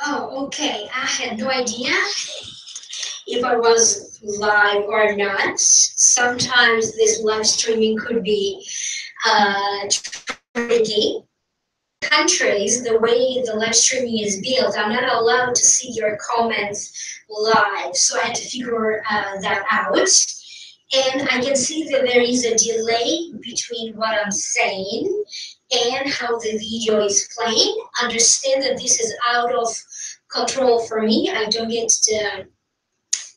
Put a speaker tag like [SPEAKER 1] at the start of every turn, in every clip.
[SPEAKER 1] Oh, okay. I had no idea if I was live or not. Sometimes this live streaming could be tricky. Countries, the way the live streaming is built, I'm not allowed to see your comments live. So I had to figure that out. And I can see that there is a delay between what I'm saying and how the video is playing. Understand that this is out of control for me. I don't get to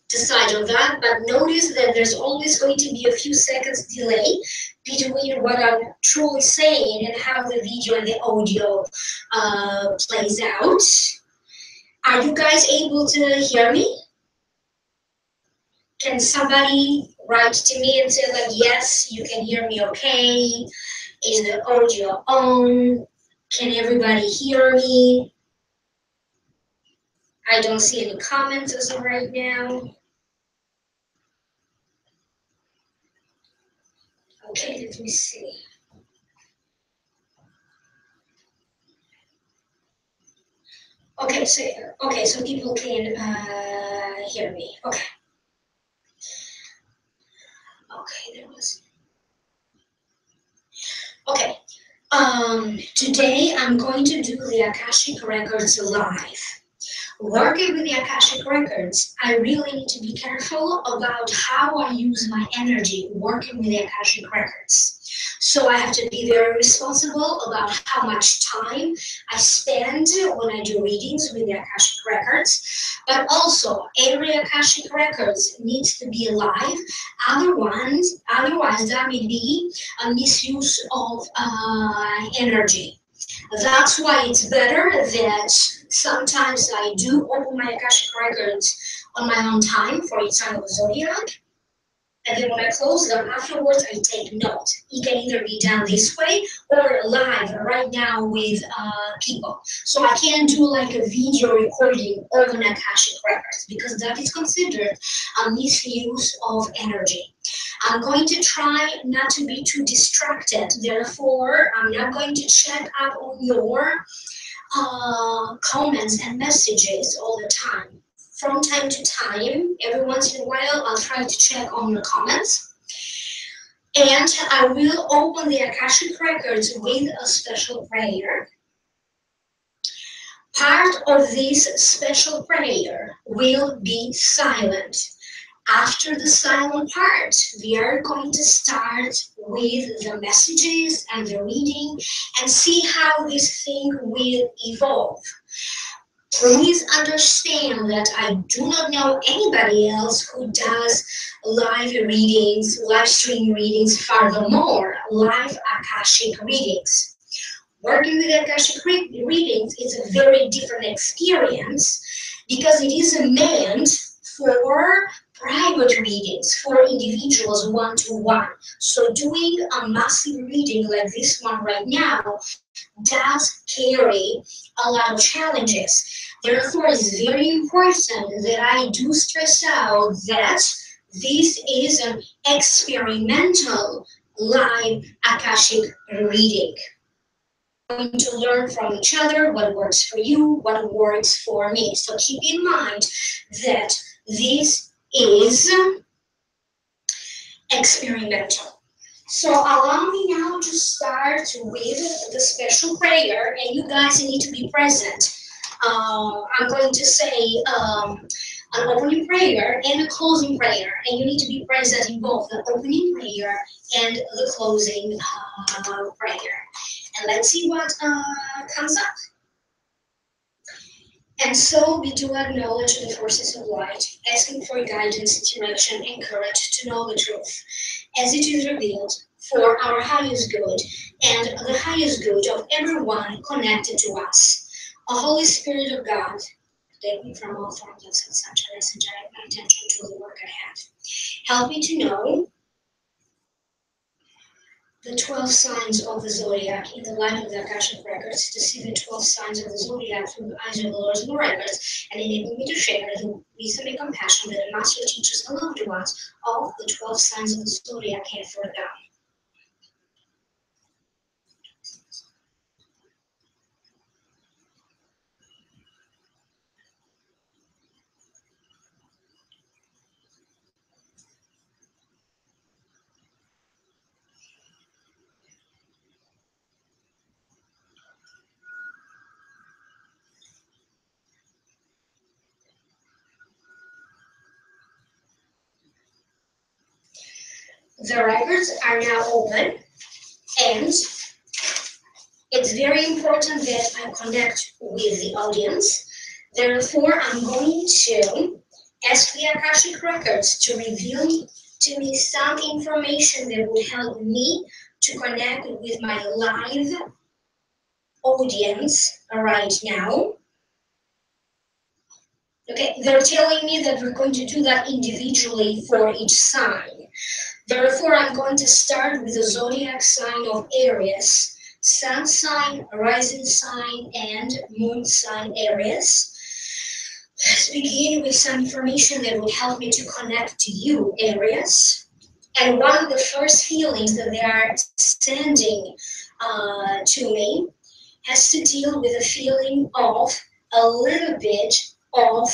[SPEAKER 1] decide on that, but notice that there's always going to be a few seconds delay between what I'm truly saying and how the video and the audio plays out. Are you guys able to hear me? Can somebody write to me and say like, yes, you can hear me okay? Is the audio on? Can everybody hear me? I don't see any comments as of right now. Okay, let me see. Okay, so people can hear me. Okay. Okay, there was. Okay. Today I'm going to do the Akashic Records live. Working with the Akashic Records, I really need to be careful about how I use my energy working with the Akashic Records. So I have to be very responsible about how much time I spend when I do readings with the Akashic Records. But also, every Akashic Records needs to be alive. Otherwise that may be a misuse of energy. That's why it's better that sometimes I do open my Akashic Records on my own time for each sign of the Zodiac. And then when I close them afterwards, I take note. It can either be done this way or live right now with people. So I can't do like a video recording of an Akashic Records because that is considered a misuse of energy. I'm going to try not to be too distracted. Therefore, I'm not going to check up on your comments and messages all the time. From time to time, every once in a while, I'll try to check on the comments. And I will open the Akashic Records with a special prayer. Part of this special prayer will be silent. After the silent part, we are going to start with the messages and the reading and see how this thing will evolve. Please understand that I do not know anybody else who does live readings, live stream readings, furthermore, live Akashic readings. Working with Akashic readings is a very different experience because it is meant for private readings, for individuals one-to-one. So doing a massive reading like this one right now does carry a lot of challenges. Therefore, it's very important that I do stress out that this is an experimental live Akashic reading. We're going to learn from each other what works for you, what works for me. So keep in mind that this is experimental. So allow me now to start with the special prayer, and you guys need to be present. I'm going to say an opening prayer and a closing prayer, and you need to be present in both the opening prayer and the closing prayer. And let's see what comes up. And so we do acknowledge the forces of light, asking for guidance, direction, and courage to know the truth, as it is revealed, for our highest good and the highest good of everyone connected to us. A Holy Spirit of God, protect me from all forms of self-centeredness and direct my attention to the work at hand. Help me to know the 12 signs of the Zodiac in the light of the Akashic Records, to see the 12 signs of the Zodiac through the eyes of the Lords of the Records, and enable me to share the wisdom and compassion that the Master teaches and loved ones of the 12 signs of the Zodiac have for them. the records are now open, and it's very important that I connect with the audience. Therefore, I'm going to ask the Akashic Records to reveal to me some information that would help me to connect with my live audience right now. Okay, they're telling me that we're going to do that individually for each sign. Therefore, I'm going to start with the zodiac sign of Aries, sun sign, rising sign, and moon sign Aries. Let's begin with some information that will help me to connect to you, Aries. And one of the first feelings that they are sending to me has to deal with a feeling of a little bit of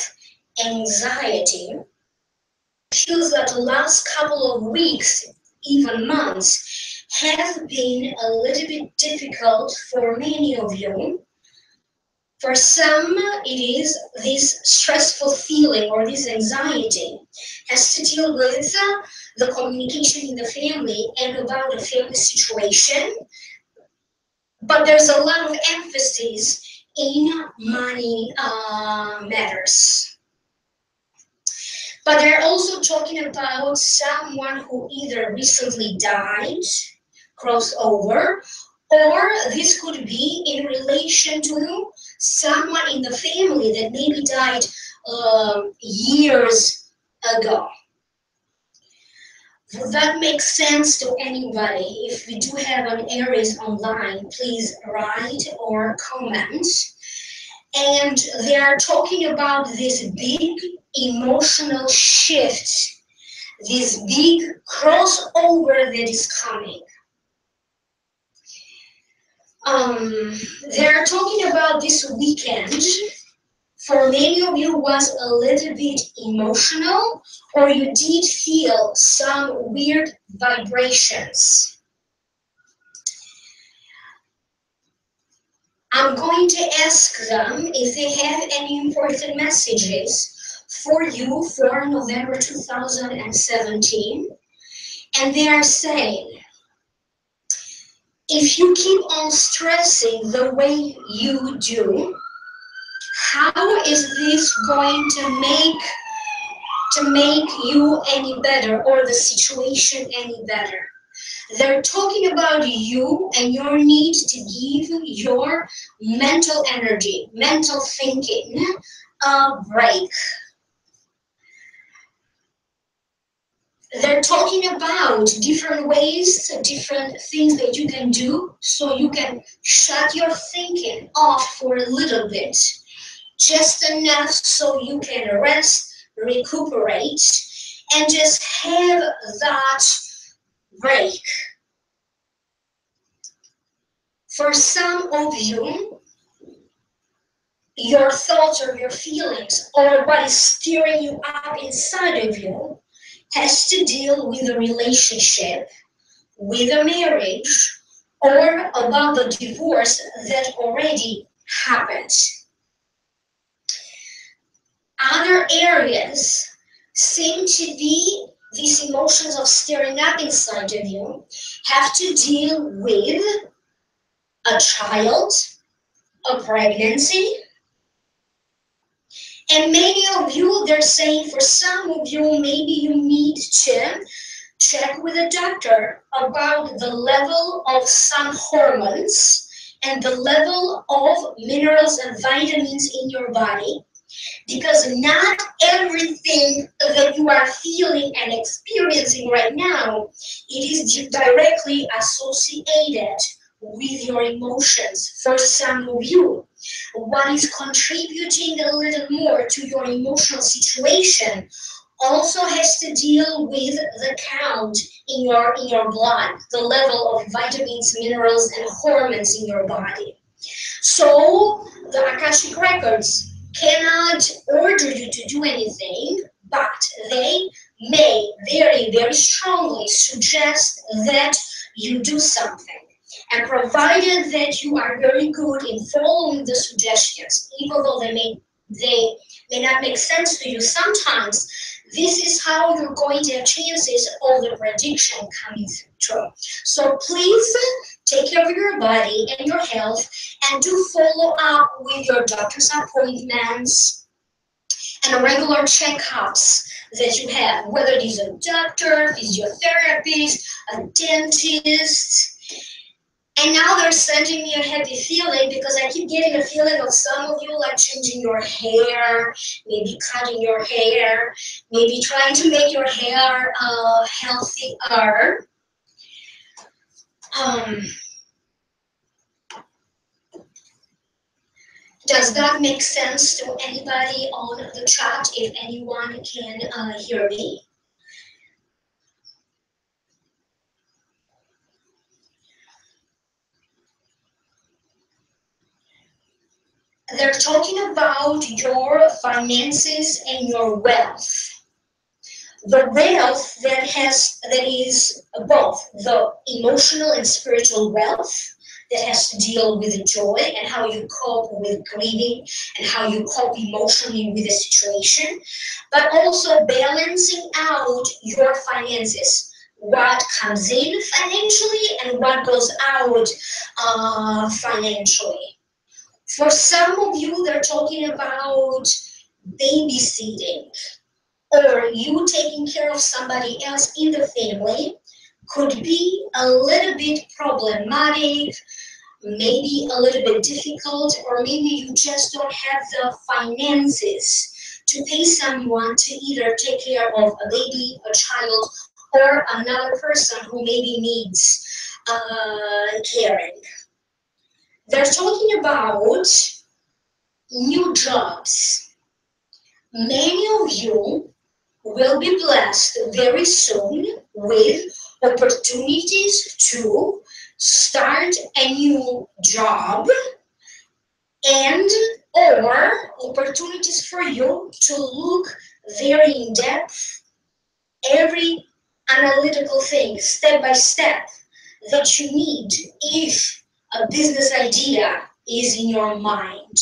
[SPEAKER 1] anxiety. Feels that the last couple of weeks, even months, have been a little bit difficult for many of you. For some, it is this stressful feeling or this anxiety has to deal with the communication in the family and about the family situation. But there's a lot of emphasis in money matters. But they're also talking about someone who either recently died, crossed over, or this could be in relation to someone in the family that maybe died years ago. Would that make sense to anybody? If we do have an Aries online, please write or comment. And they are talking about this big emotional shift, this big crossover that is coming. They're talking about this weekend. For many of you was a little bit emotional, or you did feel some weird vibrations. I'm going to ask them if they have any important messages for you for November 2017. And they are saying, if you keep on stressing the way you do, how is this going to make you any better or the situation any better? They're talking about you and your need to give your mental energy, mental thinking a break. They're talking about different ways, different things that you can do so you can shut your thinking off for a little bit. Just enough so you can rest, recuperate, and just have that break. For some of you, your thoughts or your feelings or what is stirring you up inside of you has to deal with a relationship, with a marriage, or about the divorce that already happened. Other areas seem to be these emotions of stirring up inside of you have to deal with a child, a pregnancy. And many of you, they're saying for some of you, maybe you need to check with a doctor about the level of some hormones and the level of minerals and vitamins in your body. Because not everything that you are feeling and experiencing right now, it is directly associated with your emotions. For some of you, what is contributing a little more to your emotional situation also has to deal with the count in your blood, the level of vitamins, minerals, and hormones in your body. So the Akashic Records cannot order you to do anything, but they may very, very strongly suggest that you do something. And provided that you are very good in following the suggestions, even though they may not make sense to you sometimes, This is how you're going to have chances of the prediction coming true. So please take care of your body and your health, and do follow up with your doctor's appointments and regular checkups that you have, whether it is a doctor, physiotherapist, a dentist. And now they're sending me a happy feeling because I keep getting a feeling of some of you like changing your hair, maybe cutting your hair, maybe trying to make your hair healthier. Does that make sense to anybody on the chat, if anyone can hear me? They're talking about your finances and your wealth. The wealth that is both the emotional and spiritual wealth that has to deal with joy and how you cope with grieving and how you cope emotionally with the situation, but also balancing out your finances. What comes in financially and what goes out financially. For some of you, they're talking about babysitting, or you taking care of somebody else in the family could be a little bit problematic, maybe a little bit difficult, or maybe you just don't have the finances to pay someone to either take care of a baby, a child, or another person who maybe needs caring. They're talking about new jobs. Many of you will be blessed very soon with opportunities to start a new job and or opportunities for you to look very in depth every analytical thing step by step that you need if a business idea is in your mind.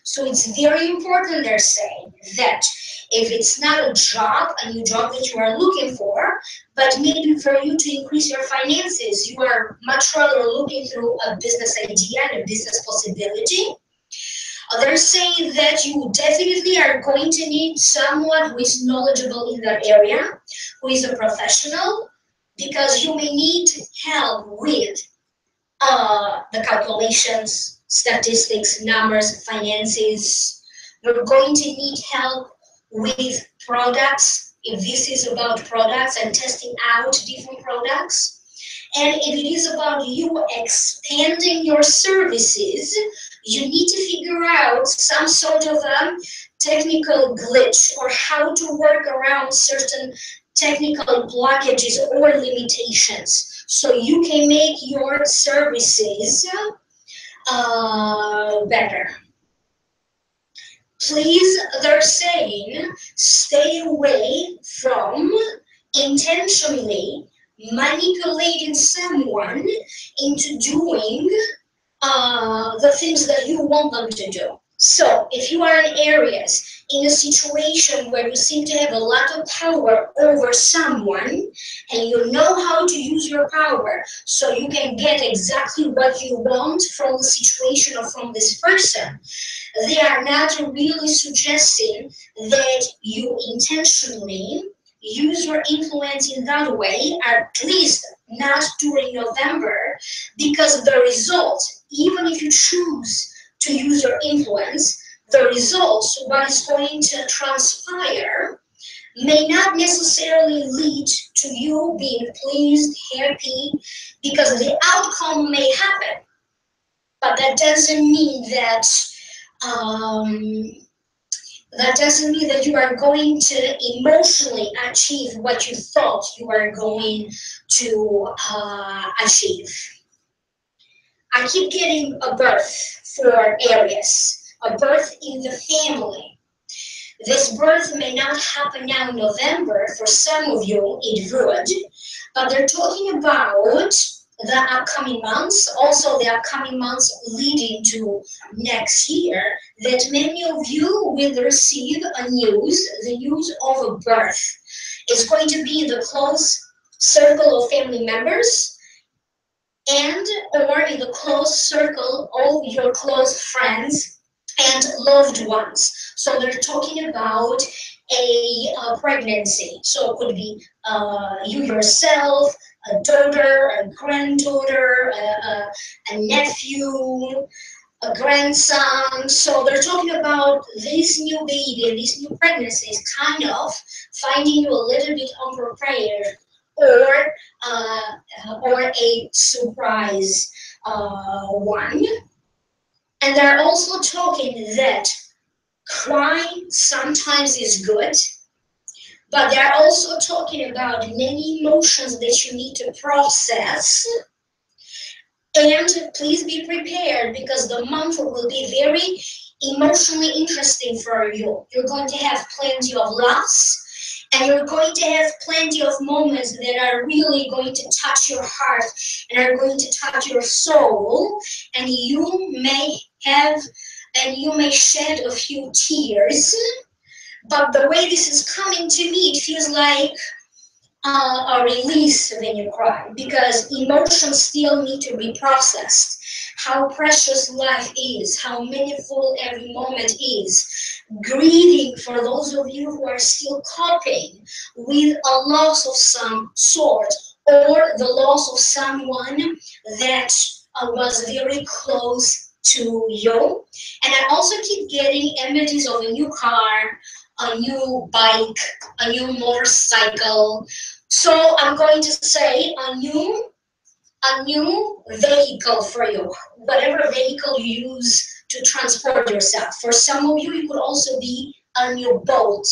[SPEAKER 1] So it's very important, they're saying, that if it's not a job, a new job that you are looking for, but maybe for you to increase your finances, you are much rather looking through a business idea and a business possibility. They're saying that you definitely are going to need someone who is knowledgeable in that area, who is a professional, because you may need help with the calculations, statistics, numbers, finances. You're going to need help with products, if this is about products and testing out different products. And if it is about you expanding your services, you need to figure out some sort of a technical glitch or how to work around certain technical blockages or limitations so you can make your services better. Please, they're saying, stay away from intentionally manipulating someone into doing the things that you want them to do. So if you are in Aries, in a situation where you seem to have a lot of power over someone and you know how to use your power so you can get exactly what you want from the situation or from this person, they are not really suggesting that you intentionally use your influence in that way, at least not during November, because the result, even if you choose to use your influence, the results, what is going to transpire, may not necessarily lead to you being pleased, happy, because the outcome may happen. But that doesn't mean that you are going to emotionally achieve what you thought you were going to achieve. I keep getting a birth for Aries, a birth in the family. This birth may not happen now in November. For some of you, it would. But they're talking about the upcoming months, also the upcoming months leading to next year, that many of you will receive the news of a birth. It's going to be in the close circle of family members and or in the close circle of your close friends and loved ones. So they're talking about a pregnancy. So it could be you yourself, a daughter, a granddaughter, a nephew, a grandson. So they're talking about this new baby and this new pregnancy is kind of finding you a little bit unprepared or a surprise one. And they're also talking that crying sometimes is good, but they're also talking about many emotions that you need to process. And please be prepared because the month will be very emotionally interesting for you. You're going to have plenty of laughs and you're going to have plenty of moments that are really going to touch your heart and are going to touch your soul, and you may shed a few tears. But the way this is coming to me, it feels like a release when you cry, because emotions still need to be processed. How precious life is, how meaningful every moment is. Grieving for those of you who are still coping with a loss of some sort or the loss of someone that was very close to you. And I also keep getting images of a new car, a new bike, a new motorcycle. So I'm going to say a new vehicle for you, whatever vehicle you use to transport yourself. For some of you, it could also be a new boat.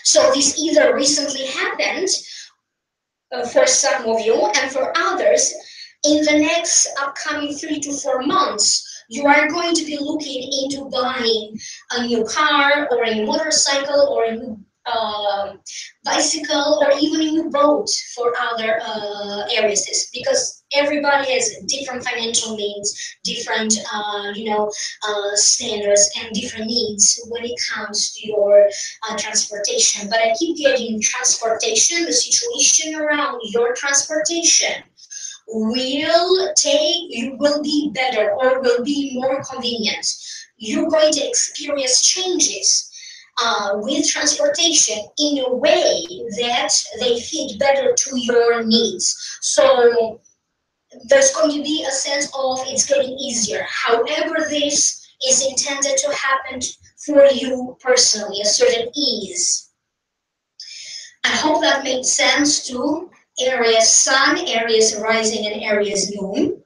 [SPEAKER 1] So this either recently happened for some of you, and for others, in the next upcoming 3 to 4 months, you are going to be looking into buying a new car or a new motorcycle or a new bicycle or even a new boat for other areas, because everybody has different financial needs, different standards and different needs when it comes to your transportation. But I keep getting transportation, the situation around your transportation will be better or will be more convenient. You're going to experience changes with transportation in a way that they fit better to your needs. So there's going to be a sense of it's getting easier. However, this is intended to happen for you personally, a certain ease. I hope that made sense to Aries Sun, Aries Rising, and Aries Moon.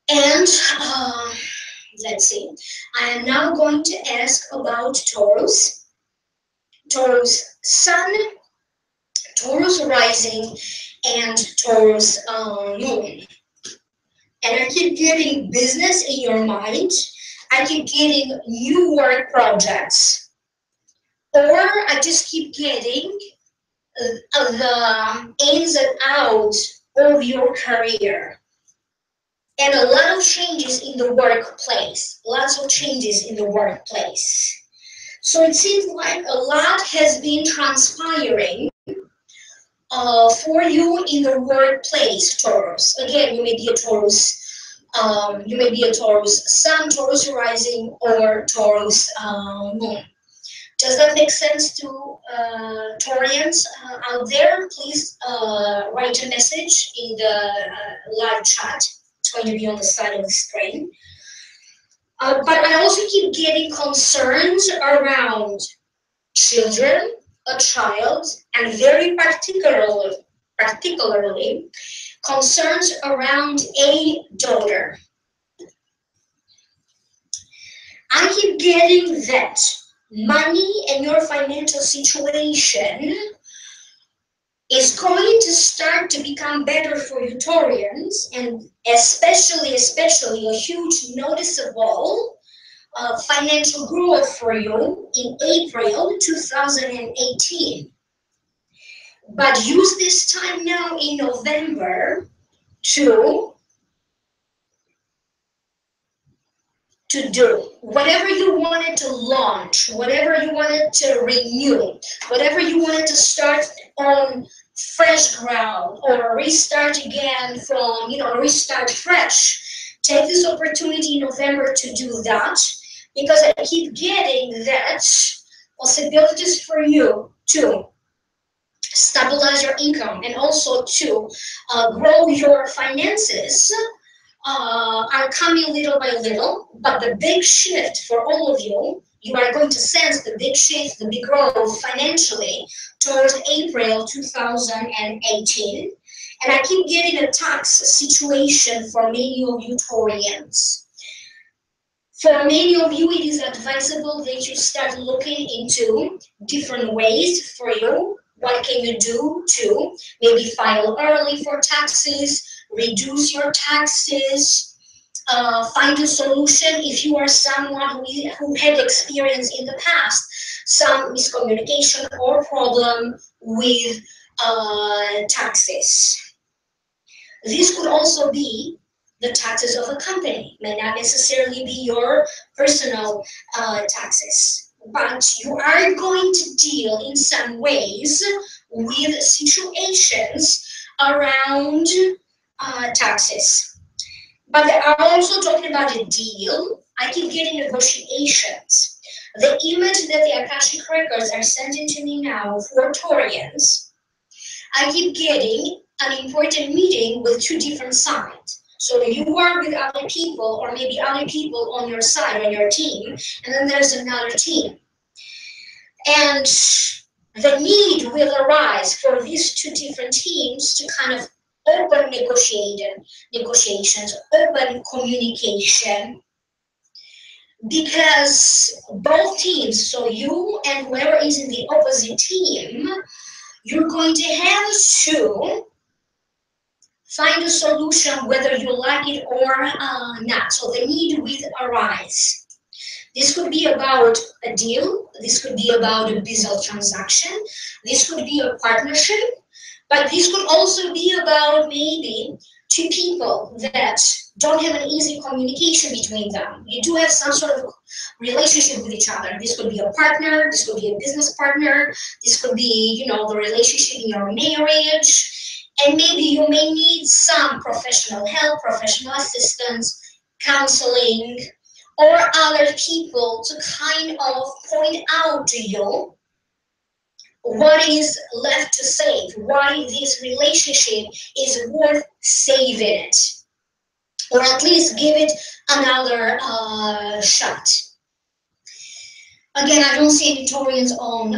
[SPEAKER 1] And let's see, I am now going to ask about Taurus, Taurus Sun, Taurus Rising, and Taurus Moon. And I keep getting business in your mind. I keep getting new work projects. Or I just keep getting the ins and outs of your career. And a lot of changes in the workplace. Lots of changes in the workplace. So it seems like a lot has been transpiring for you in the workplace, Taurus. Again, you may be a Taurus. You may be a Taurus Sun, Taurus Rising, or Taurus Moon. Does that make sense to Taurians out there? Please write a message in the live chat. It's going to be on the side of the screen. But I also keep getting concerns around children, a child, and very particularly concerns around a daughter. I keep getting that money and your financial situation is going to start to become better for you Taurians, and especially a huge noticeable financial growth for you in April 2018. But use this time now in November to do whatever you wanted to launch, whatever you wanted to renew, whatever you wanted to start on fresh ground or restart again from, restart fresh. Take this opportunity in November to do that, because I keep getting that possibilities for you to stabilize your income and also to grow your finances are coming little by little. But the big shift for all of you, you are going to sense the big shift, the big growth financially towards April 2018. And I keep getting a tax situation for many of you Taurians. For many of you, it is advisable that you start looking into different ways for you. What can you do to maybe file early for taxes, reduce your taxes, find a solution if you are someone who had experience in the past, some miscommunication or problem with taxes. This could also be the taxes of a company, may not necessarily be your personal taxes, but you are going to deal in some ways with situations around taxes. But I'm also talking about a deal. I keep getting negotiations. The image that the Akashic records are sending to me now for Taurians, I keep getting an important meeting with two different sides. So you are with other people, or maybe other people on your side, on your team, and then there's another team. And the need will arise for these two different teams to kind of open negotiations, open communication, because both teams, so you and whoever is in the opposite team, you're going to have to find a solution whether you like it or not. So the need will arise. This could be about a deal. This could be about a business transaction. This could be a partnership. But this could also be about maybe two people that don't have an easy communication between them. You do have some sort of relationship with each other. This could be a partner. This could be a business partner. This could be, the relationship in your marriage. And maybe you may need some professional help, professional assistance, counseling, or other people to kind of point out to you what is left to save, why this relationship is worth saving it, or at least give it another shot. Again, I don't see any Taurians on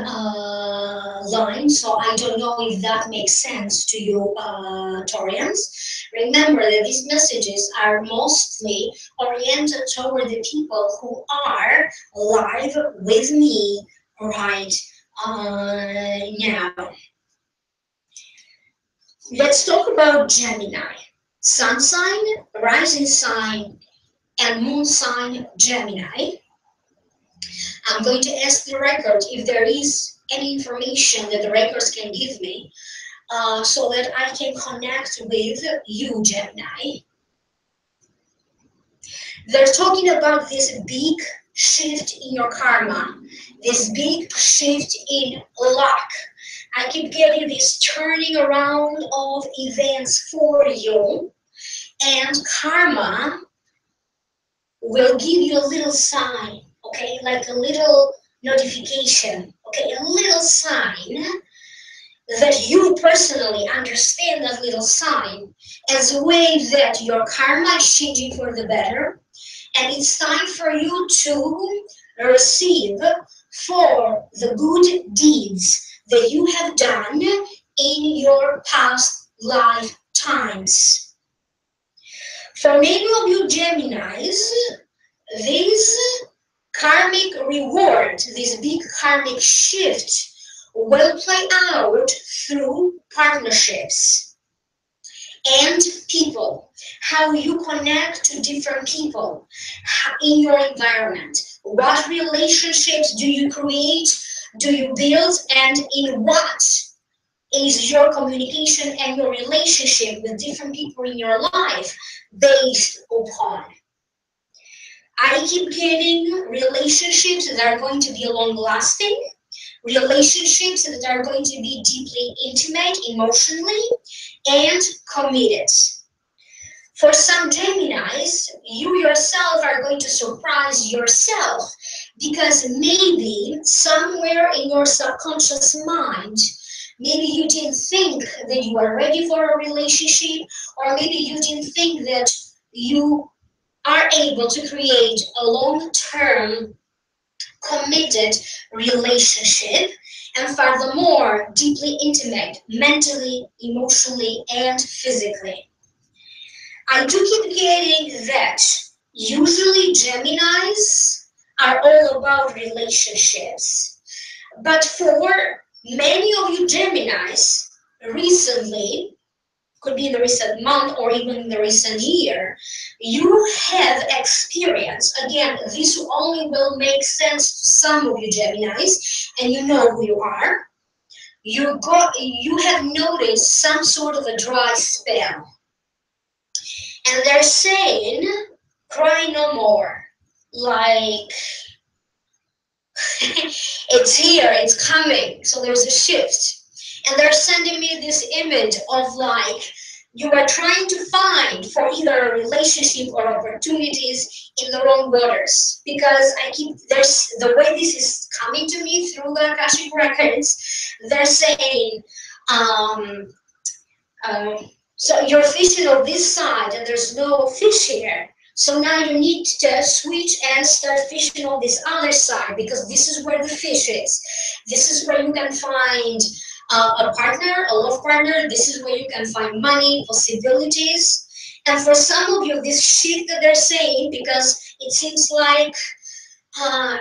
[SPEAKER 1] line, so I don't know if that makes sense to you Taurians. Remember that these messages are mostly oriented toward the people who are live with me right now. Let's talk about Gemini. Sun sign, rising sign, and moon sign Gemini. I'm going to ask the record if there is any information that the records can give me so that I can connect with you, Gemini. They're talking about this big shift in your karma, this big shift in luck. I keep getting this turning around of events for you, and karma will give you a little sign, okay, like a little notification, okay, a little sign that you personally understand that little sign as a way that your karma is changing for the better, and it's time for you to receive for the good deeds that you have done in your past lifetimes. For many of you Geminis, this karmic reward, this big karmic shift will play out through partnerships and people, how you connect to different people in your environment. What relationships do you create, do you build, and in what is your communication and your relationship with different people in your life based upon? I keep getting relationships that are going to be long lasting, relationships that are going to be deeply intimate emotionally and committed. For some Geminis, you yourself are going to surprise yourself because maybe somewhere in your subconscious mind, maybe you didn't think that you are ready for a relationship, or maybe you didn't think that you are able to create a long-term committed relationship, and furthermore, deeply intimate mentally, emotionally, and physically. I do keep getting that usually Geminis are all about relationships. But for many of you Geminis, recently, could be in the recent month or even in the recent year, you have experienced, again, this only will make sense to some of you Geminis, and you know who you are. You have noticed some sort of a dry spell. And they're saying, cry no more. Like, it's here, it's coming. So there's a shift. And they're sending me this image of like, you are trying to find for either a relationship or opportunities in the wrong waters. Because there's the way this is coming to me through the Akashic records, they're saying, um, um, so you're fishing on this side and there's no fish here. So now you need to switch and start fishing on this other side because this is where the fish is. This is where you can find a partner, a love partner. This is where you can find money, possibilities. And for some of you, this shift that they're saying, because it seems like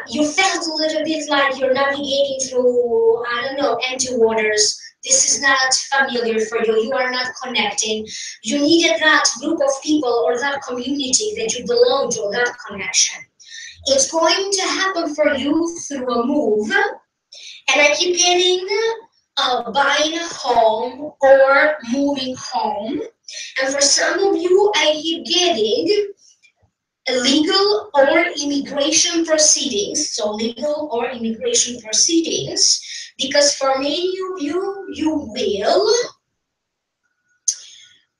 [SPEAKER 1] you felt a little bit like you're navigating through, I don't know, empty waters. This is not familiar for you. You are not connecting. You needed that group of people or that community that you belong to, that connection. It's going to happen for you through a move. And I keep getting buying a home or moving home. And for some of you, I keep getting legal or immigration proceedings, so legal or immigration proceedings, because for many of you, you will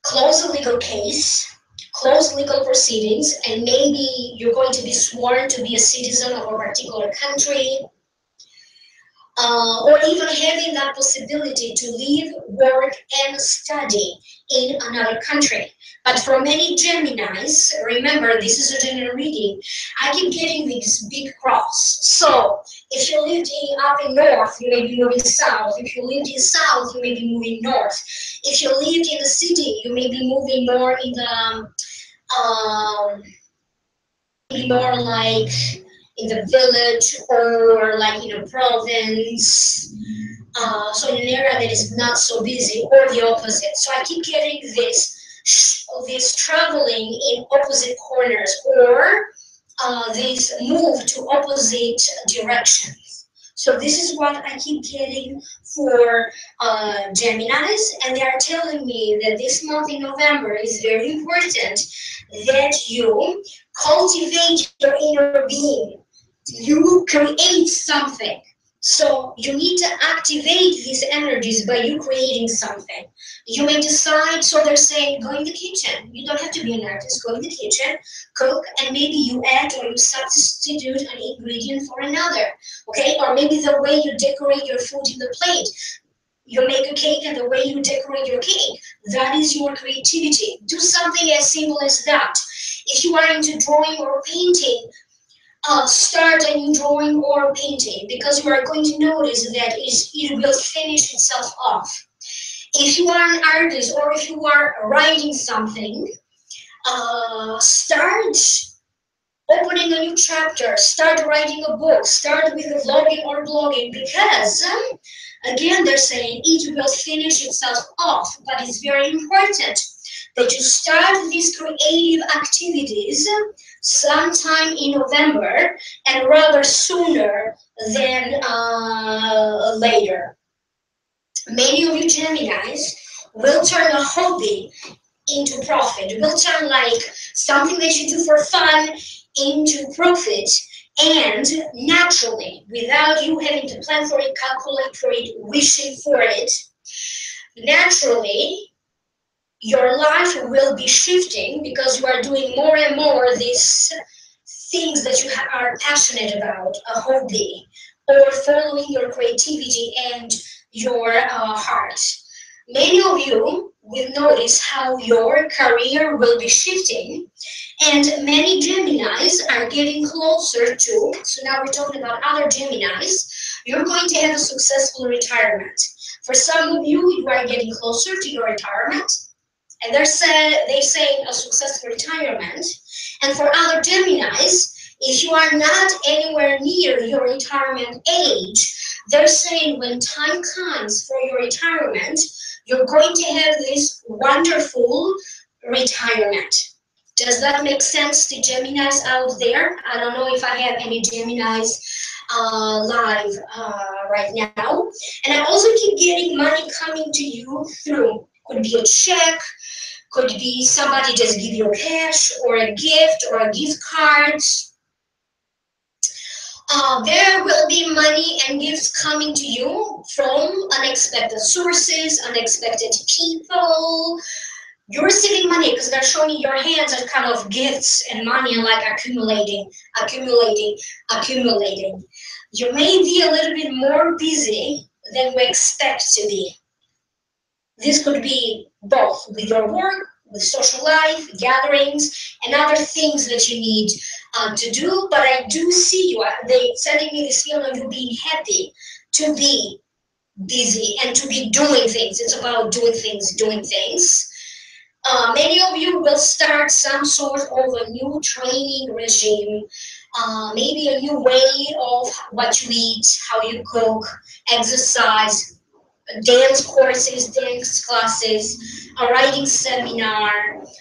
[SPEAKER 1] close a legal case, close legal proceedings, and maybe you're going to be sworn to be a citizen of a particular country, or even having that possibility to live, work, and study in another country. But for many Geminis, remember, this is a general reading, I keep getting this big cross. So if you lived up in north, you may be moving south. If you lived in south, you may be moving north. If you lived in the city, you may be moving more in the, more like in the village or like in a province. So in an area that is not so busy, or the opposite. So I keep getting this traveling in opposite corners, or this move to opposite directions. So this is what I keep getting for Geminis, and they are telling me that this month in November is very important that you cultivate your inner being. You create something. So you need to activate these energies by you creating something. You may decide, so they're saying, go in the kitchen. You don't have to be an artist. Go in the kitchen, cook, and maybe you add or you substitute an ingredient for another. Okay? Or maybe the way you decorate your food in the plate. You make a cake and the way you decorate your cake. That is your creativity. Do something as simple as that. If you are into drawing or painting, start a new drawing or painting, because you are going to notice that it will finish itself off. If you are an artist or if you are writing something, start opening a new chapter, start writing a book, start with vlogging or blogging, because again, they're saying it will finish itself off, but it's very important that you start these creative activities sometime in November, and rather sooner than later. Many of you Geminis will turn a hobby into profit, will turn like something that you do for fun into profit. And naturally, without you having to plan for it, calculate for it, wishing for it, naturally, your life will be shifting because you are doing more and more these things that you are passionate about, a hobby, or following your creativity and your heart. Many of you will notice how your career will be shifting, and many Geminis are getting closer to, so now we're talking about other Geminis, you're going to have a successful retirement. For some of you, you are getting closer to your retirement, and they're saying a successful retirement. And for other Geminis, if you are not anywhere near your retirement age, they're saying when time comes for your retirement, you're going to have this wonderful retirement. Does that make sense to Geminis out there? I don't know if I have any Geminis live right now. And I also keep getting money coming to you through, could be a check, could be somebody just give you cash or a gift or a gift card. There will be money and gifts coming to you from unexpected sources, unexpected people. You're receiving money because they're showing your hands as kind of gifts and money and like accumulating, accumulating, accumulating. You may be a little bit more busy than we expect to be. This could be both with your work, with social life, gatherings, and other things that you need to do. But I do see you, they sending me this feeling of you being happy to be busy and to be doing things. It's about doing things, doing things. Many of you will start some sort of a new training regime, maybe a new way of what you eat, how you cook, exercise, dance courses, dance classes, a writing seminar,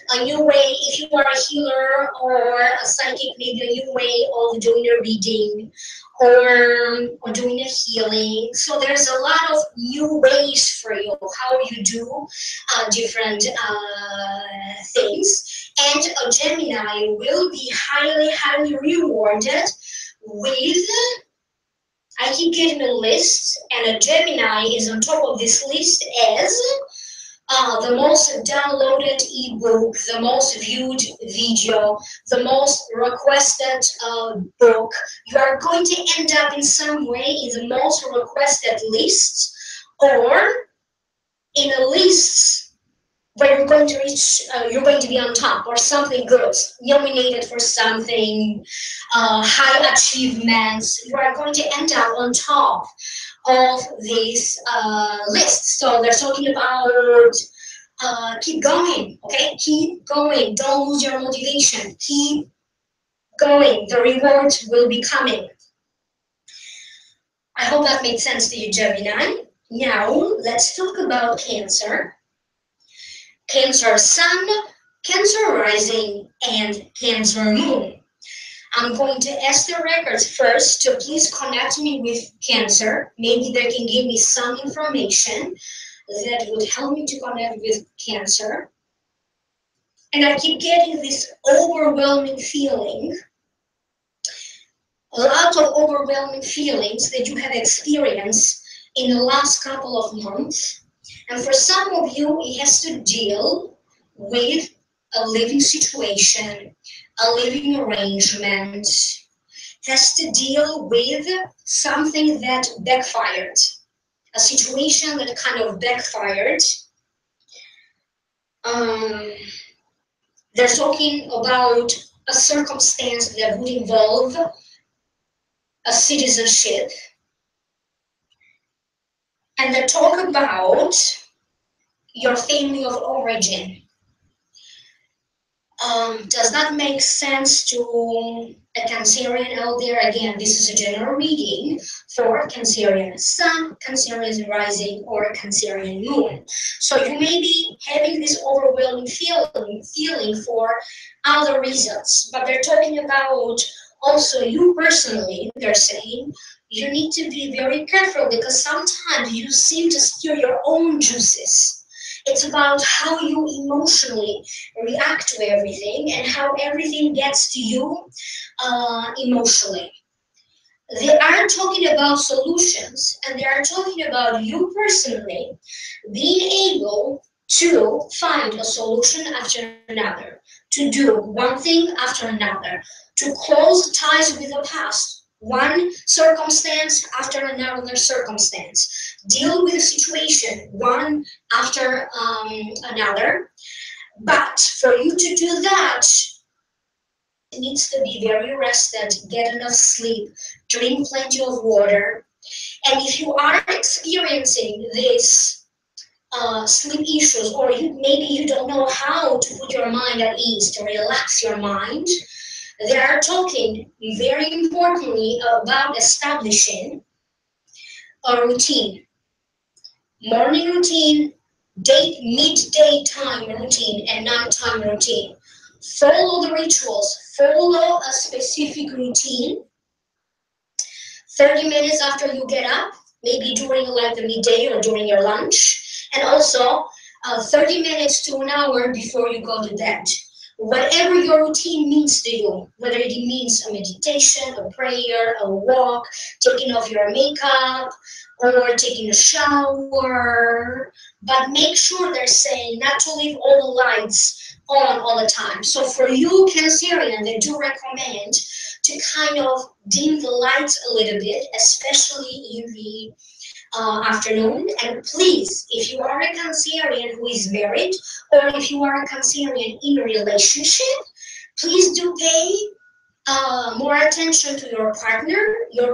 [SPEAKER 1] a new way, if you are a healer or a psychic, maybe a new way of doing a reading or doing a healing. So there's a lot of new ways for you, how you do different things. And a Gemini will be highly, highly rewarded with, I keep getting a list, and a Gemini is on top of this list as the most downloaded ebook, the most viewed video, the most requested book. You are going to end up in some way in the most requested list or in a list where you're going to reach, you're going to be on top or something good, nominated for something, high achievements. You are going to end up on top of this list. So they're talking about keep going, okay? Keep going. Don't lose your motivation. Keep going. The reward will be coming. I hope that made sense to you, Gemini. Now, let's talk about Cancer. Cancer Sun, Cancer Rising, and Cancer Moon. I'm going to ask the records first to please connect me with Cancer. Maybe they can give me some information that would help me to connect with Cancer. And I keep getting this overwhelming feeling, a lot of overwhelming feelings that you have experienced in the last couple of months. And for some of you, it has to deal with a living situation, a living arrangement, has to deal with something that backfired, a situation that kind of backfired. They're talking about a circumstance that would involve a citizenship. And they talk about your family of origin. Does that make sense to a Cancerian out there? Again, this is a general reading for Cancerian Sun, Cancerian Rising, or Cancerian Moon. So you may be having this overwhelming feeling for other reasons, but they're talking about Also, you personally, they're saying, you need to be very careful because sometimes you seem to steer your own juices. It's about how you emotionally react to everything and how everything gets to you emotionally. They are talking about solutions and they are talking about you personally being able to find a solution after another, to do one thing after another, to close ties with the past, one circumstance after another circumstance, deal with a situation one after another. But for you to do that, it needs to be very rested, get enough sleep, drink plenty of water. And if you are experiencing this sleep issues, or maybe you don't know how to put your mind at ease, to relax your mind, they are talking very importantly about establishing a routine, morning routine, midday time routine, and nighttime routine. Follow the rituals, follow a specific routine 30 minutes after you get up, maybe during like the midday or during your lunch, and also 30 minutes to an hour before you go to bed. Whatever your routine means to you, whether it means a meditation, a prayer, a walk, taking off your makeup, or taking a shower, but make sure they're saying not to leave all the lights on all the time. So for you, Cancerian, they do recommend to kind of dim the lights a little bit, especially in the afternoon. And please, if you are a Cancerian who is married, or if you are a Cancerian in a relationship, please do pay more attention to your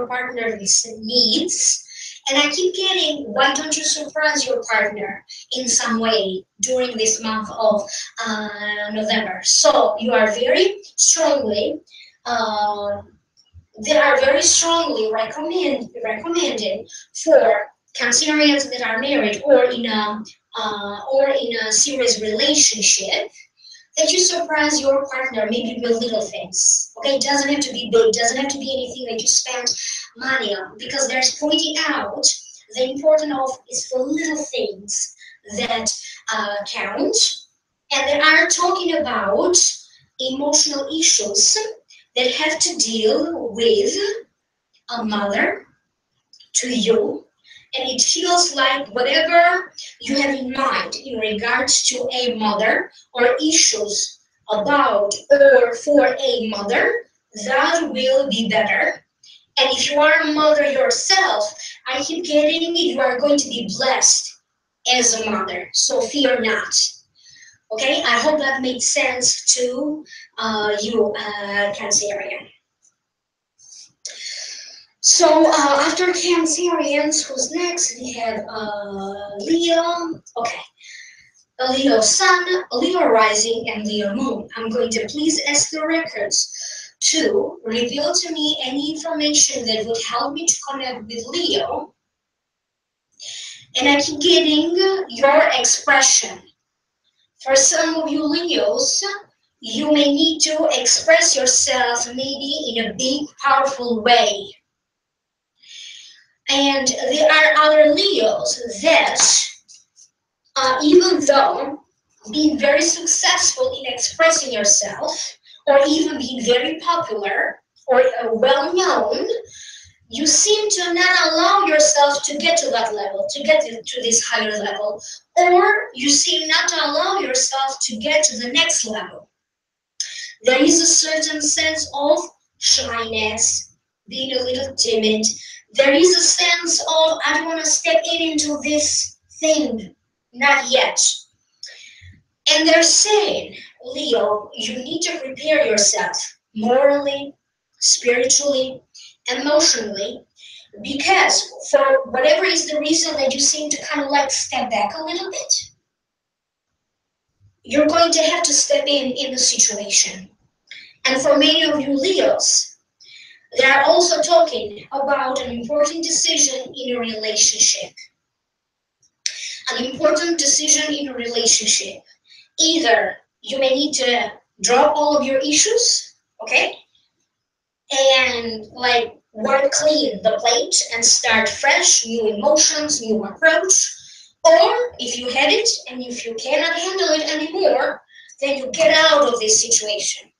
[SPEAKER 1] partner's needs. And I keep getting, why don't you surprise your partner in some way during this month of November? So you are very strongly uh, they are very strongly recommended for Cancerians that are married or in a serious relationship that you surprise your partner maybe with little things. Okay, it doesn't have to be big, doesn't have to be anything that you spend money on, because there's pointing out the importance of is the little things that count, and they are talking about emotional issues that have to deal with a mother to you, and it feels like whatever you have in mind in regards to a mother or issues about or for a mother, that will be better. And if you are a mother yourself, I keep getting you are going to be blessed as a mother, so fear not. Okay, I hope that makes sense to you, Cancerian. So after Cancerians, who's next? We have Leo. Okay, a Leo Sun, a Leo Rising, and Leo Moon. I'm going to please ask the records to reveal to me any information that would help me to connect with Leo. And I keep getting your expression. For some of you Leos, you may need to express yourself maybe in a big, powerful way. And there are other Leos that, even though being very successful in expressing yourself, or even being very popular or well known, you seem to not allow yourself to get to that level, to get to this higher level, or you seem not to allow yourself to get to the next level. There is a certain sense of shyness, being a little timid. There is a sense of, I don't want to step into this thing, not yet. And they're saying, Leo, you need to prepare yourself morally, spiritually, emotionally, because for whatever is the reason that you seem to kind of like step back a little bit, you're going to have to step in the situation. And for many of you Leos, they are also talking about an important decision in a relationship. An important decision in a relationship. Either you may need to drop all of your issues, okay, and like work clean the plate and start fresh, new emotions, new approach. Or if you have it and if you cannot handle it anymore, then you get out of this situation.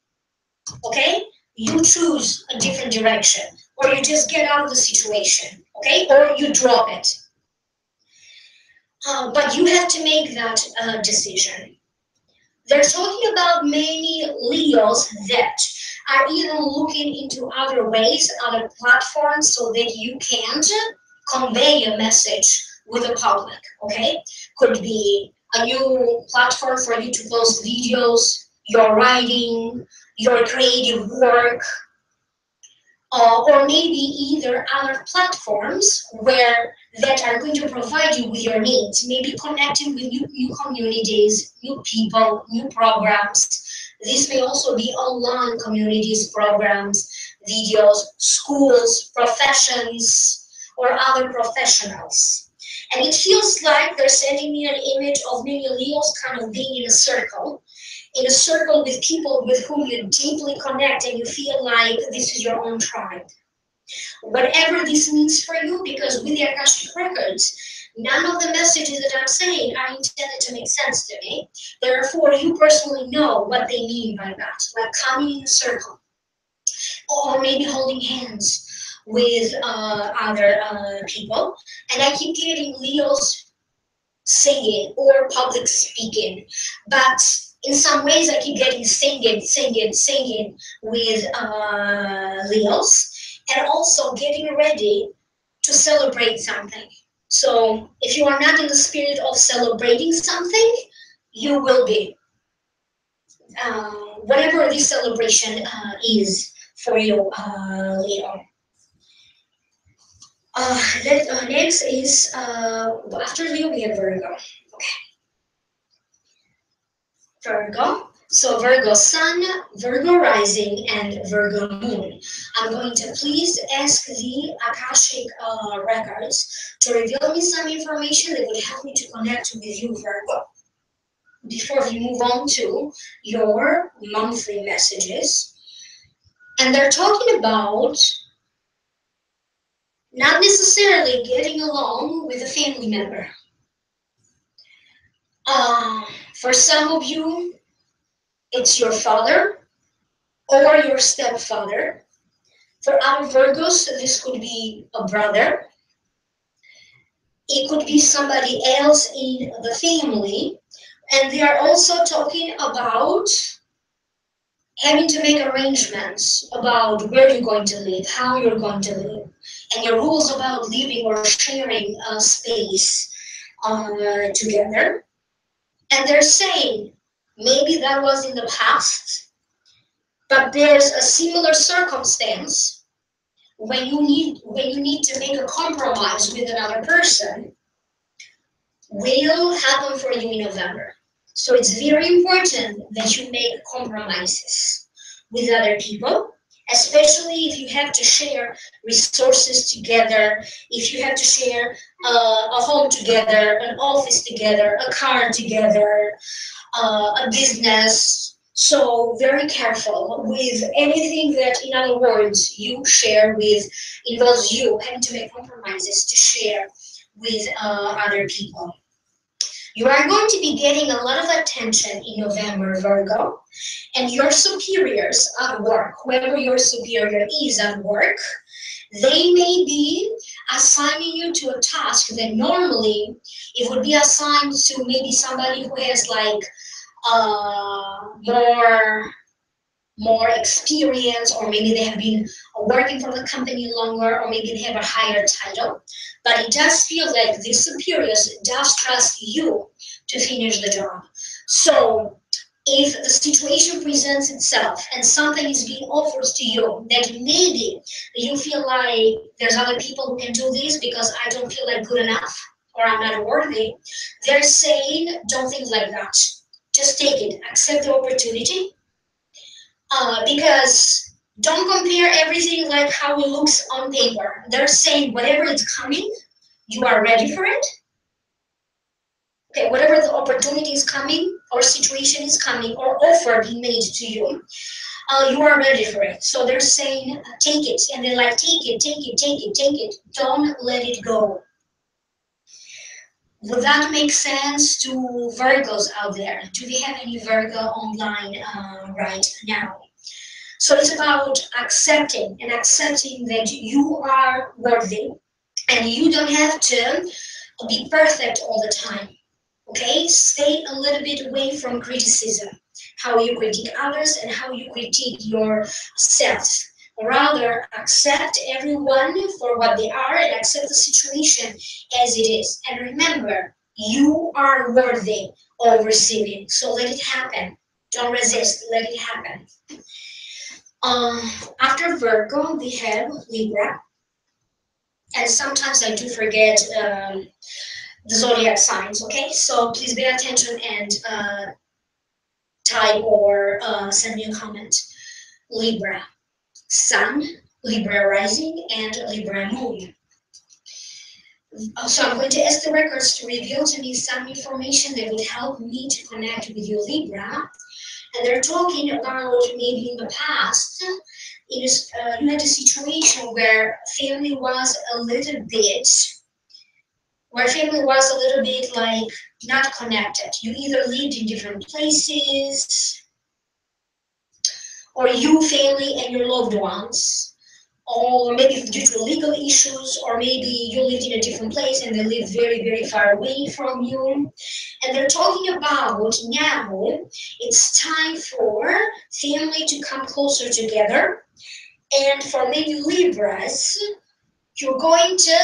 [SPEAKER 1] Okay? You choose a different direction, or you just get out of the situation. Okay? Or you drop it. But you have to make that decision. They're talking about many Leos that are even looking into other ways, other platforms, so that you can convey a message with the public, okay? Could be a new platform for you to post videos, your writing, your creative work, or maybe either other platforms where that are going to provide you with your needs, maybe connecting with new communities, new people, new programs. This may also be online communities, programs, videos, schools, professions, or other professionals. And it feels like they're sending me an image of many Leos kind of being in a circle with people with whom you deeply connect and you feel like this is your own tribe. Whatever this means for you, because with the Akashic records, none of the messages that I'm saying are intended to make sense to me. Therefore, you personally know what they mean by that, like coming in a circle, or maybe holding hands with other people. And I keep getting Leos singing or public speaking, but in some ways I keep getting singing with Leos, and also getting ready to celebrate something. So if you are not in the spirit of celebrating something, you will be. Whatever this celebration is for you, Leo. Next is, after Leo we have Virgo. Virgo. So Virgo Sun, Virgo Rising, and Virgo Moon. I'm going to please ask the Akashic records to reveal me some information that would help me to connect with you, Virgo, before we move on to your monthly messages. And they're talking about not necessarily getting along with a family member. For some of you, it's your father or your stepfather. For our Virgos, this could be a brother. It could be somebody else in the family. And they are also talking about having to make arrangements about where you're going to live, how you're going to live, and your rules about living or sharing a space together. And they're saying, maybe that was in the past, but there's a similar circumstance when you need to make a compromise with another person will happen for you in November. So it's very important that you make compromises with other people, especially if you have to share resources together, if you have to share a home together, an office together, a car together, a business. So very careful with anything that, in other words, you share with, involves you having to make compromises to share with other people. You are going to be getting a lot of attention in November, Virgo, and your superiors at work, whoever your superior is at work, they may be assigning you to a task that normally it would be assigned to maybe somebody who has like more experience, or maybe they have been working for the company longer, or maybe they have a higher title. But it does feel like this superiors does trust you to finish the job. So if the situation presents itself and something is being offered to you that maybe you feel like there's other people who can do this because I don't feel like good enough or I'm not worthy, they're saying don't think like that. Just take it, accept the opportunity, because don't compare everything like how it looks on paper. They're saying whatever is coming, you are ready for it. Okay, whatever the opportunity is coming, or situation is coming, or offer being made to you, you are ready for it. So they're saying, take it. And they're like, take it, take it, take it, take it. Don't let it go. Would that make sense to Virgos out there? Do we have any Virgo online right now? So it's about accepting that you are worthy and you don't have to be perfect all the time. Okay? Stay a little bit away from criticism, how you critique others and how you critique yourself. Rather, accept everyone for what they are and accept the situation as it is. And remember, you are worthy of receiving. So let it happen. Don't resist. Let it happen. After Virgo, we have Libra. And sometimes I do forget the zodiac signs, okay? So please pay attention and type or send me a comment. Libra Sun, Libra Rising, and Libra Moon. So I'm going to ask the records to reveal to me some information that would help me to connect with you, Libra. And they're talking about maybe in the past, you had a situation where family was a little bit like not connected. You either lived in different places, or you, family, and your loved ones, or maybe due to legal issues, or maybe you lived in a different place and they lived very, very far away from you. And they're talking about now it's time for family to come closer together. And for many Libras, you're going to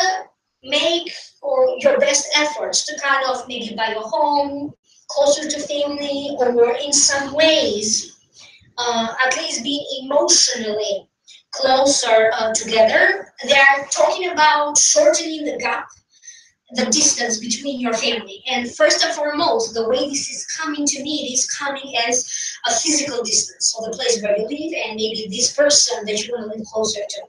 [SPEAKER 1] make or your best efforts to kind of maybe buy a home closer to family, or in some ways, at least being emotionally closer together. They're talking about shortening the gap, the distance between your family. And first and foremost, the way this is coming to me, it is coming as a physical distance. So the place where you live and maybe this person that you want to live closer to.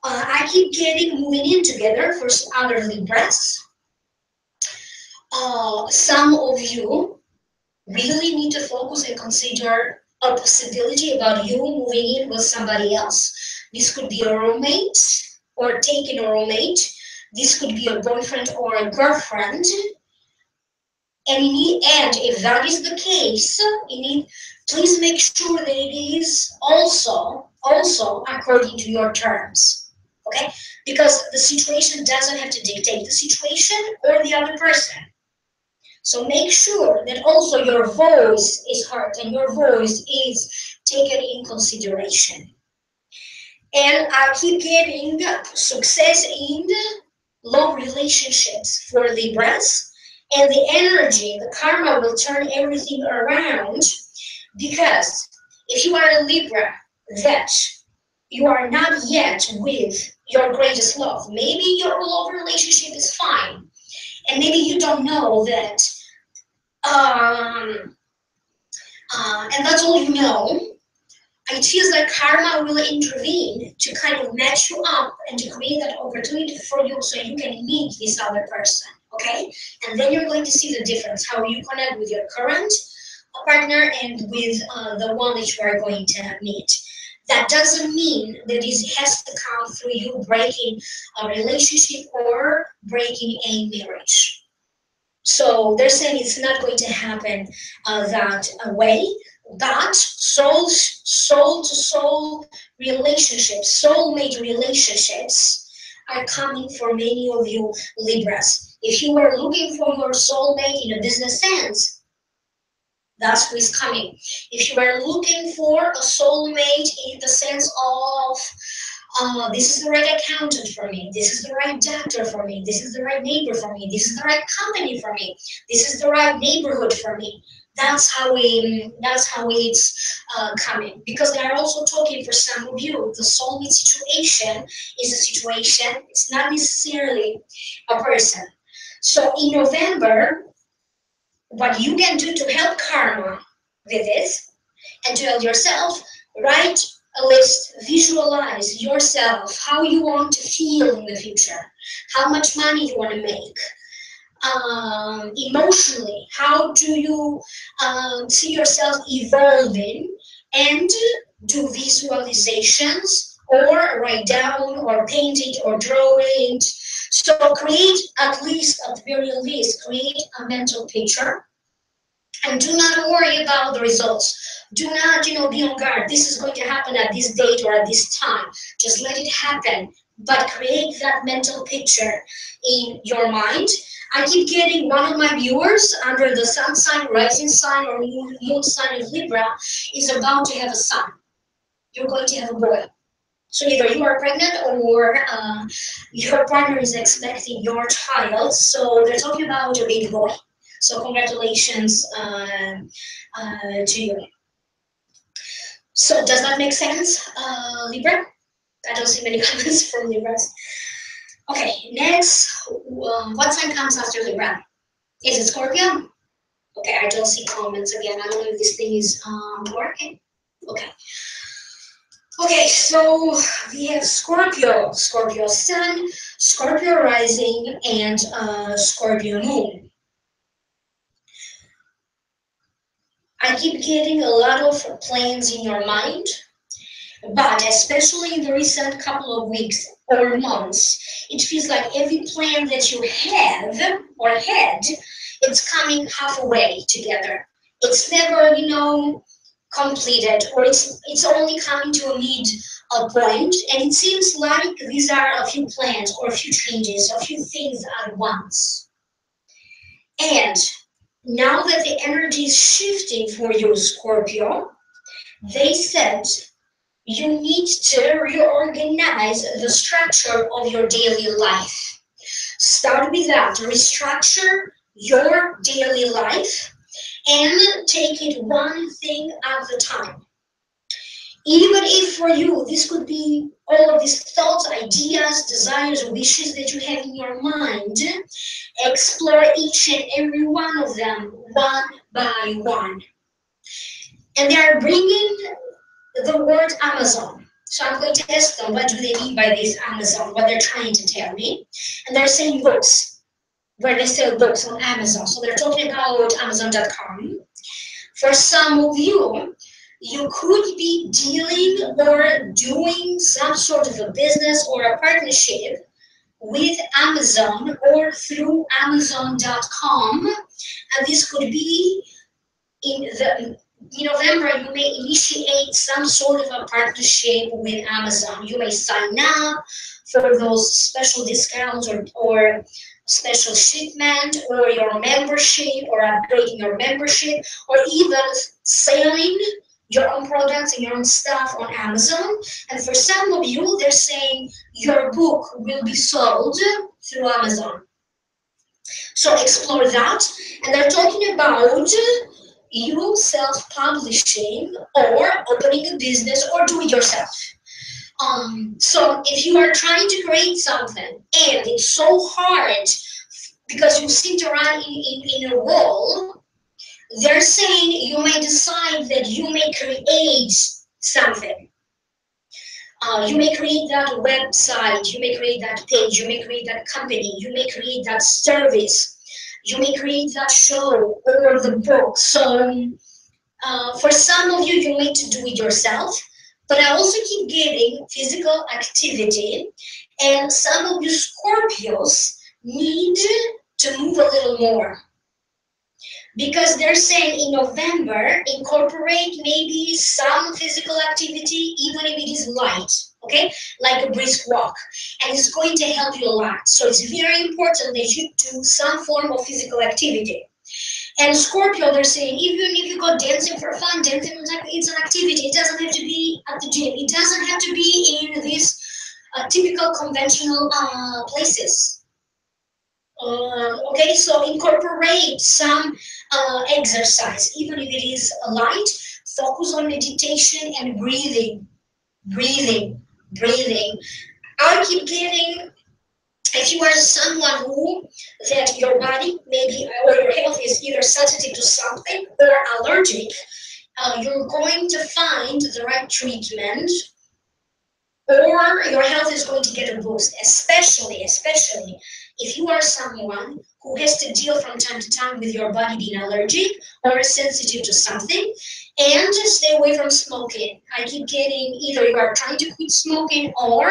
[SPEAKER 1] I keep getting moving in together for other Libras. Some of you really need to focus and consider a possibility about you moving in with somebody else. This could be a roommate or taking a roommate. This could be a boyfriend or a girlfriend. And if that is the case, please make sure that it is also according to your terms. Okay? Because the situation doesn't have to dictate the situation or the other person. So make sure that also your voice is heard and your voice is taken in consideration. And I keep getting success in love relationships for Libras. And the energy, the karma will turn everything around, because if you are a Libra that you are not yet with your greatest love, maybe your love relationship is fine, and maybe you don't know that, and that's all you know, it feels like karma will intervene to kind of match you up and to create that opportunity for you so you can meet this other person, okay? And then you're going to see the difference, how you connect with your current partner and with the one that you are going to meet. That doesn't mean that this has to come through you breaking a relationship or breaking a marriage. So they're saying it's not going to happen that way, but soul to soul relationships, soulmate relationships are coming for many of you Libras. If you are looking for your soulmate in a business sense, that's who is coming. If you are looking for a soulmate in the sense of this is the right accountant for me, this is the right doctor for me, this is the right neighbor for me, this is the right company for me, this is the right neighborhood for me. That's how it's coming. Because they are also talking for some of you, the soulmate situation is a situation, it's not necessarily a person. So in November, what you can do to help karma with this and to help yourself, write a list, visualize yourself, how you want to feel in the future, how much money you want to make, emotionally, how do you see yourself evolving and do visualizations or write down or paint it or draw it. So create, at least, at the very least, create a mental picture, and do not worry about the results. Do not, be on guard. This is going to happen at this date or at this time. Just let it happen. But create that mental picture in your mind. I keep getting one of my viewers under the sun sign, rising sign, or moon sign of Libra is about to have a son. You're going to have a boy. So either you are pregnant or your partner is expecting your child. So they're talking about a baby boy. So congratulations to you. So does that make sense, Libra? I don't see many comments from Libras. Okay, next, what sign comes after Libra? Is it Scorpio? Okay, I don't see comments again. I don't know if this thing is working. Okay. Okay, so we have Scorpio, Scorpio Sun, Scorpio Rising, and Scorpio Moon. I keep getting a lot of plans in your mind, but especially in the recent couple of weeks or months, it feels like every plan that you have or had, it's coming halfway together. It's never, completed, or it's only coming to a mid point, and it seems like these are a few plans or a few changes, a few things at once. And now that the energy is shifting for you, Scorpio, they said you need to reorganize the structure of your daily life. Start with that. Restructure your daily life and take it one thing at a time. Even if for you, this could be all of these thoughts, ideas, desires, wishes that you have in your mind, explore each and every one of them one by one. And they are bringing the word Amazon. So I'm going to ask them, what do they mean by this Amazon, what they're trying to tell me. And they're saying books, where they sell books on Amazon. So they're talking about Amazon.com. For some of you, you could be dealing or doing some sort of a business or a partnership with Amazon or through Amazon.com. And this could be in November, you may initiate some sort of a partnership with Amazon. You may sign up for those special discounts or special shipment or your membership or upgrading your membership or even selling your own products and your own stuff on Amazon. And for some of you, they're saying your book will be sold through Amazon. So explore that. And they're talking about you self-publishing or opening a business or do it yourself. So if you are trying to create something and it's so hard because you sit around in a wall, they're saying you may decide that you may create something. You may create that website, you may create that page, you may create that company, you may create that service, you may create that show or the book. So for some of you, you need to do it yourself. But I also keep getting physical activity, and some of you Scorpios need to move a little more. Because they're saying in November, incorporate maybe some physical activity, even if it is light, okay? Like a brisk walk. And it's going to help you a lot. So it's very important that you do some form of physical activity. And Scorpio, they're saying, even if you go dancing for fun, dancing it's an activity. It doesn't have to be at the gym. It doesn't have to be in these typical conventional places. Okay, so incorporate some exercise, even if it is light. Focus on meditation and breathing. I keep getting, if you are someone who, that your body maybe or your health is either sensitive to something or allergic, you're going to find the right treatment or your health is going to get a boost, especially if you are someone who has to deal from time to time with your body being allergic or sensitive to something. And just stay away from smoking. I keep getting either you are trying to quit smoking or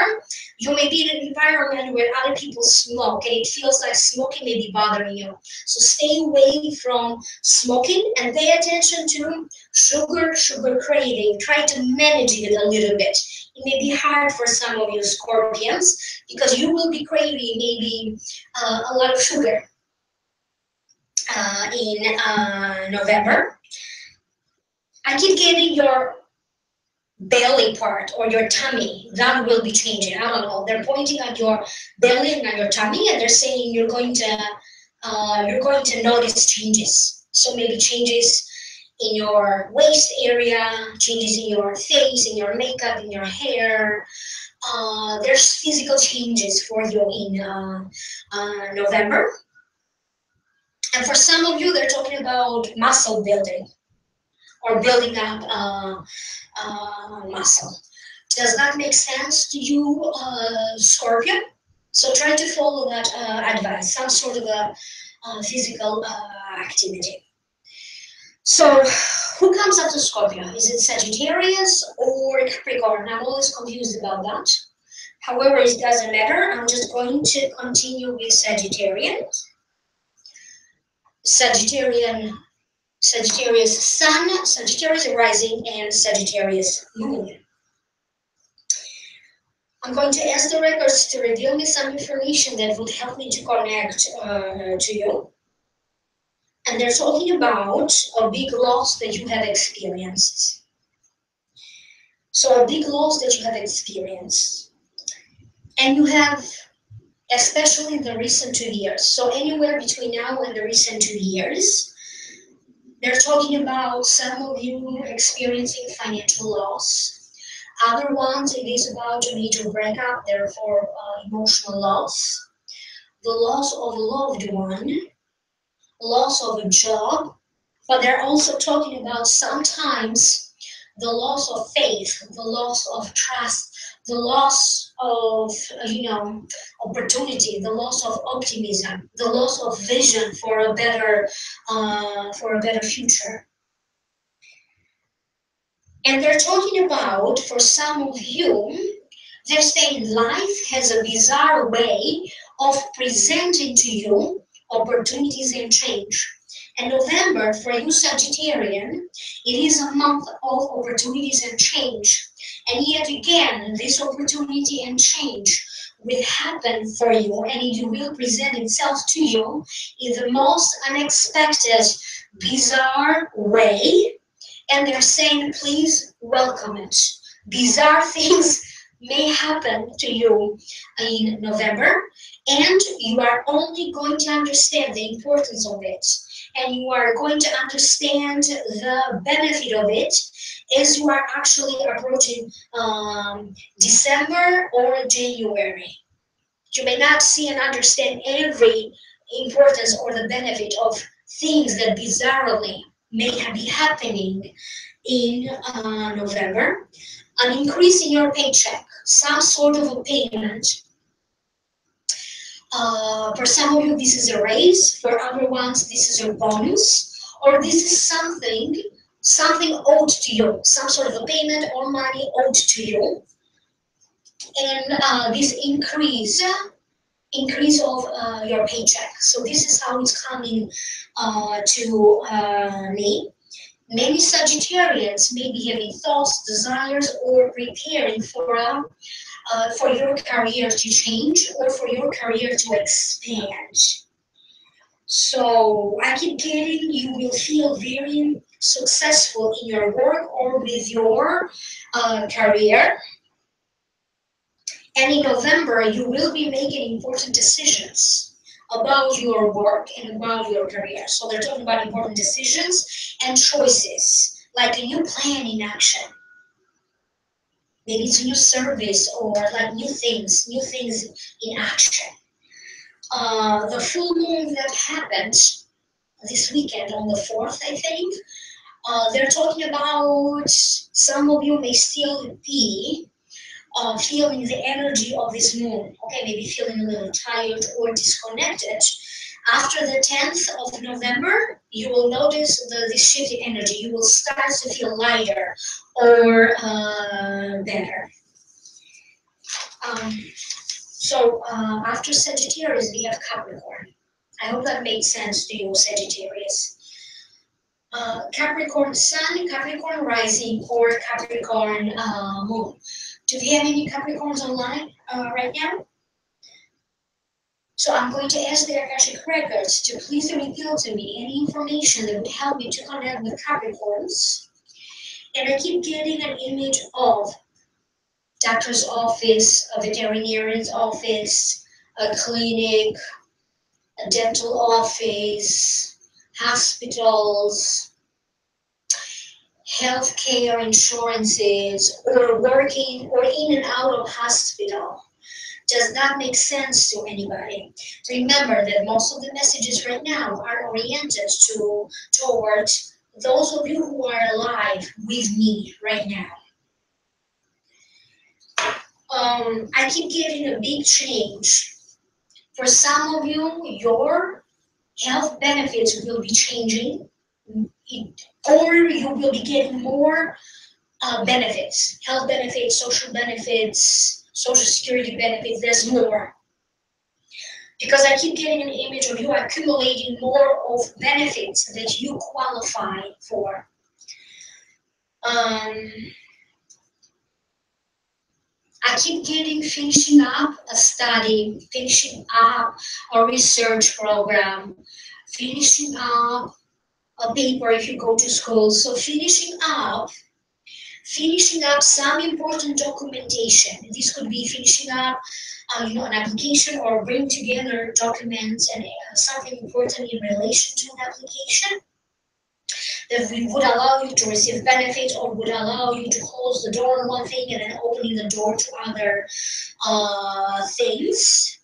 [SPEAKER 1] you may be in an environment where other people smoke and it feels like smoking may be bothering you. So stay away from smoking and pay attention to sugar craving. Try to manage it a little bit. It may be hard for some of you Scorpions because you will be craving maybe a lot of sugar in November. I keep getting your belly part or your tummy that will be changing. I don't know. They're pointing at your belly and at your tummy, and they're saying you're going to notice changes. So maybe changes in your waist area, changes in your face, in your makeup, in your hair. There's physical changes for you in November. And for some of you, they're talking about muscle building or building up muscle. Does that make sense to you, Scorpio? So try to follow that advice, some sort of a physical activity. So who comes after Scorpio? Is it Sagittarius or Capricorn? I'm always confused about that. However, it doesn't matter. I'm just going to continue with Sagittarius Sun, Sagittarius rising, and Sagittarius moon. I'm going to ask the records to reveal me some information that would help me to connect to you. And they're talking about a big loss that you have experienced. So a big loss that you have experienced. And you have, especially in the recent 2 years, so anywhere between now and the recent 2 years, they're talking about some of you experiencing financial loss. Other ones, it is about a major breakup, therefore emotional loss, the loss of a loved one, loss of a job, but they're also talking about sometimes the loss of faith, the loss of trust, the loss of, opportunity, the loss of optimism, the loss of vision for a better future. And they're talking about, for some of you, they're saying life has a bizarre way of presenting to you opportunities and change. And November, for you Sagittarian, it is a month of opportunities and change. And yet again, this opportunity and change will happen for you and it will present itself to you in the most unexpected, bizarre way. And they're saying, please welcome it. Bizarre things may happen to you in November, and you are only going to understand the importance of it, and you are going to understand the benefit of it as you are actually approaching December or January. You may not see and understand every importance or the benefit of things that bizarrely may be happening in November. An increase in your paycheck, some sort of a payment. For some of you, this is a raise. For other ones, this is a bonus, or this is something owed to you, some sort of a payment or money owed to you. And this increase of your paycheck. So this is how it's coming to me. Many Sagittarians may be having thoughts, desires, or preparing for your career to change or for your career to expand. So I keep getting you will feel very successful in your work or with your career. And in November, you will be making important decisions about your work and about your career. So they're talking about important decisions and choices, like a new plan in action. Maybe it's a new service or like new things in action. The full moon that happened this weekend on the 4th, I think, they're talking about some of you may still be feeling the energy of this moon. Okay, maybe feeling a little tired or disconnected After the 10th of November, you will notice this shift in energy. You will start to feel lighter or better. After Sagittarius, we have Capricorn. I hope that made sense to you, Sagittarius. Capricorn Sun, Capricorn Rising, or Capricorn Moon. Do we have any Capricorns online right now? So I'm going to ask the Akashic Records to please reveal to me any information that would help me to connect with Capricorns. And I keep getting an image of doctor's office, a veterinarian's office, a clinic, a dental office, hospitals, healthcare insurances, or working or in and out of hospital. Does that make sense to anybody? Remember that most of the messages right now are oriented toward those of you who are alive with me right now. I keep getting a big change. For some of you, your health benefits will be changing, or you will be getting more benefits, health benefits, social security benefits. There's more. Because I keep getting an image of you accumulating more of benefits that you qualify for. I keep getting finishing up a study, finishing up a research program, finishing up a paper if you go to school. So finishing up some important documentation. This could be finishing up an application or bring together documents and something important in relation to an application that would allow you to receive benefits or would allow you to close the door on one thing and then opening the door to other things.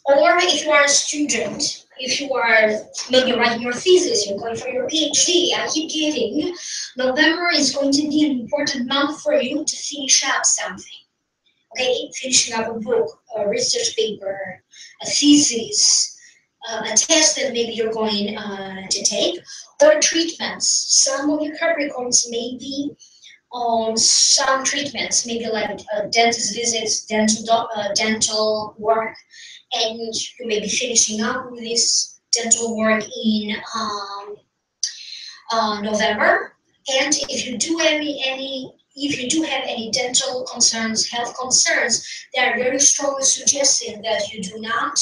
[SPEAKER 1] Or if you are a student, if you are maybe writing your thesis, you're going for your PhD, I keep getting November is going to be an important month for you to finish up something. Okay, finishing up a book, a research paper, a thesis, a test that maybe you're going to take, or treatments. Some of you Capricorns may be on some treatments, maybe like dentist visits, dental work, and you may be finishing up with this dental work in November. And if you do have any dental concerns, health concerns, they are very strongly suggesting that you do not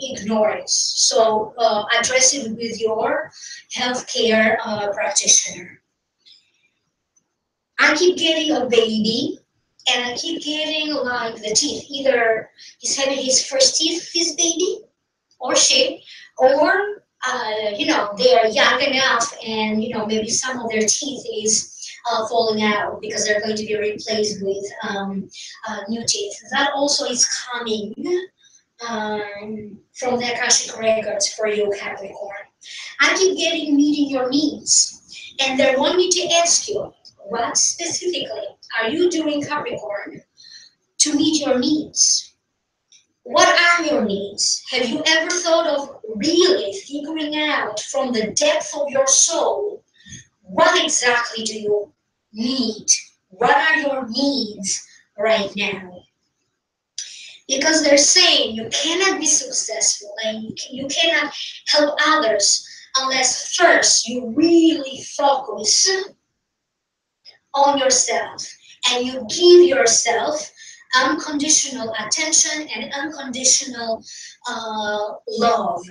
[SPEAKER 1] ignore it. So address it with your healthcare practitioner. I keep getting a baby, and I keep getting like the teeth. Either he's having his first teeth, his baby, or she, or they are young enough, and maybe some of their teeth is falling out because they're going to be replaced with new teeth. That also is coming from the Akashic Records for you, Capricorn. I keep getting meeting your needs, and they want me to ask you, what specifically are you doing, Capricorn, to meet your needs? What are your needs? Have you ever thought of really figuring out from the depth of your soul, what exactly do you need? What are your needs right now? Because they're saying you cannot be successful and you cannot help others unless first you really focus on yourself and you give yourself unconditional attention and unconditional love.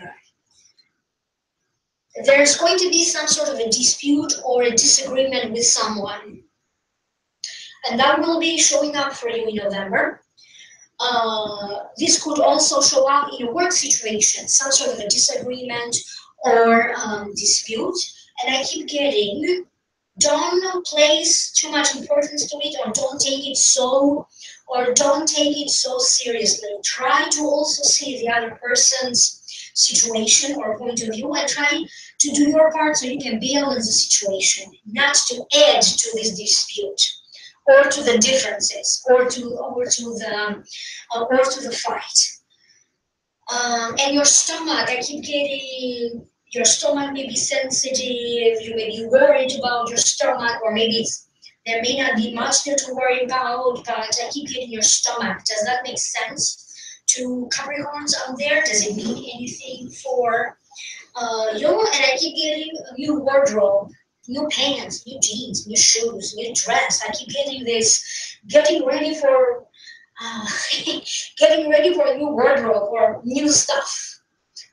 [SPEAKER 1] There's going to be some sort of a dispute or a disagreement with someone, and that will be showing up for you in November. This could also show up in a work situation, some sort of a disagreement or dispute. And I keep getting, don't place too much importance to it, or don't take it so seriously. Try to also see the other person's situation or point of view, and try to do your part so you can balance the situation, not to add to this dispute or to the differences or to the fight. And your stomach, I keep getting your stomach may be sensitive, you may be worried about your stomach, or maybe there may not be much there to worry about, but I keep getting your stomach. Does that make sense to Capricorns out there? Does it mean anything for you? And I keep getting a new wardrobe, new pants, new jeans, new shoes, new dress. I keep getting this, getting ready for uh, getting ready for a new wardrobe or new stuff.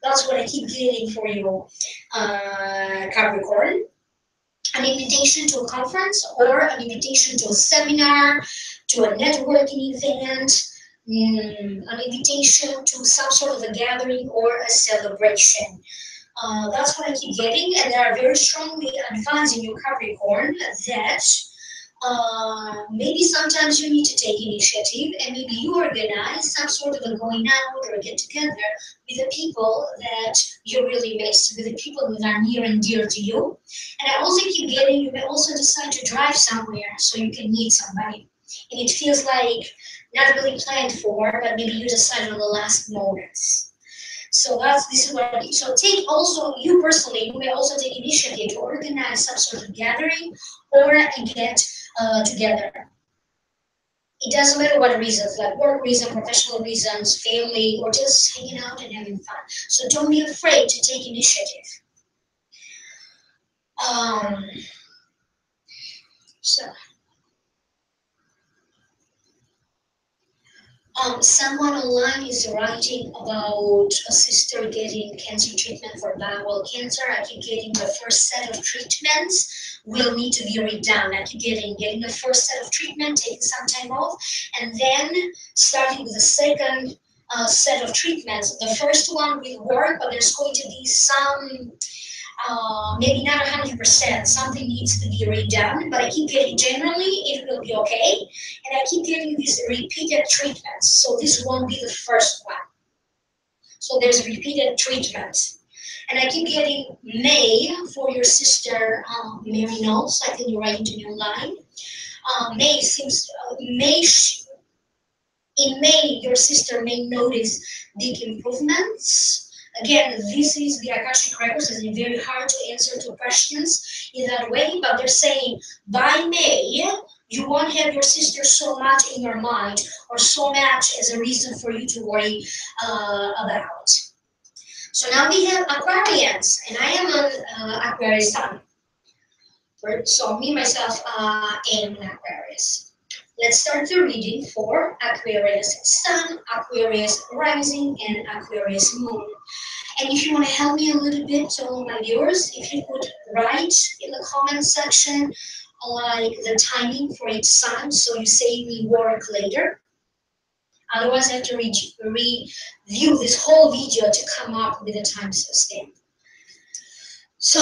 [SPEAKER 1] That's what I keep getting for you, Capricorn. An invitation to a conference or an invitation to a seminar, to a networking event, an invitation to some sort of a gathering or a celebration. That's what I keep getting, and they are very strongly advising you, Capricorn, that maybe sometimes you need to take initiative and maybe you organize some sort of a going out or a get together with the people that you really miss, with the people that are near and dear to you. And I also keep getting, you may also decide to drive somewhere so you can meet somebody. And it feels like not really planned for, but maybe you decide on the last moments. So this is what. So take also you personally. You may also take initiative to organize some sort of gathering or a get together. It doesn't matter what reasons, like work reasons, professional reasons, family, or just hanging out and having fun. So don't be afraid to take initiative. Um, so someone online is writing about a sister getting cancer treatment for bowel cancer. I keep getting the first set of treatments will need to be redone. I keep getting the first set of treatment, taking some time off, and then starting with the second set of treatments. The first one will work, but there's going to be some maybe not 100%. Something needs to be redone, but I keep getting generally it will be okay. And I keep getting these repeated treatments. So this won't be the first one. So there's repeated treatments. And I keep getting May for your sister, Mary knows. I think you're writing to me online. May seems, in May, your sister may notice big improvements. Again, this is the Akashic records. It's very hard to answer to questions in that way, but they're saying by May, you won't have your sister so much in your mind or so much as a reason for you to worry about. So now we have Aquarians, and I am an Aquarius sun. So me, myself, am an Aquarius. Let's start the reading for Aquarius Sun, Aquarius Rising, and Aquarius Moon. And if you want to help me a little bit to all my viewers, if you could write in the comment section like the timing for each sign, so you save me work later. Otherwise, I have to review this whole video to come up with a time stamp. So,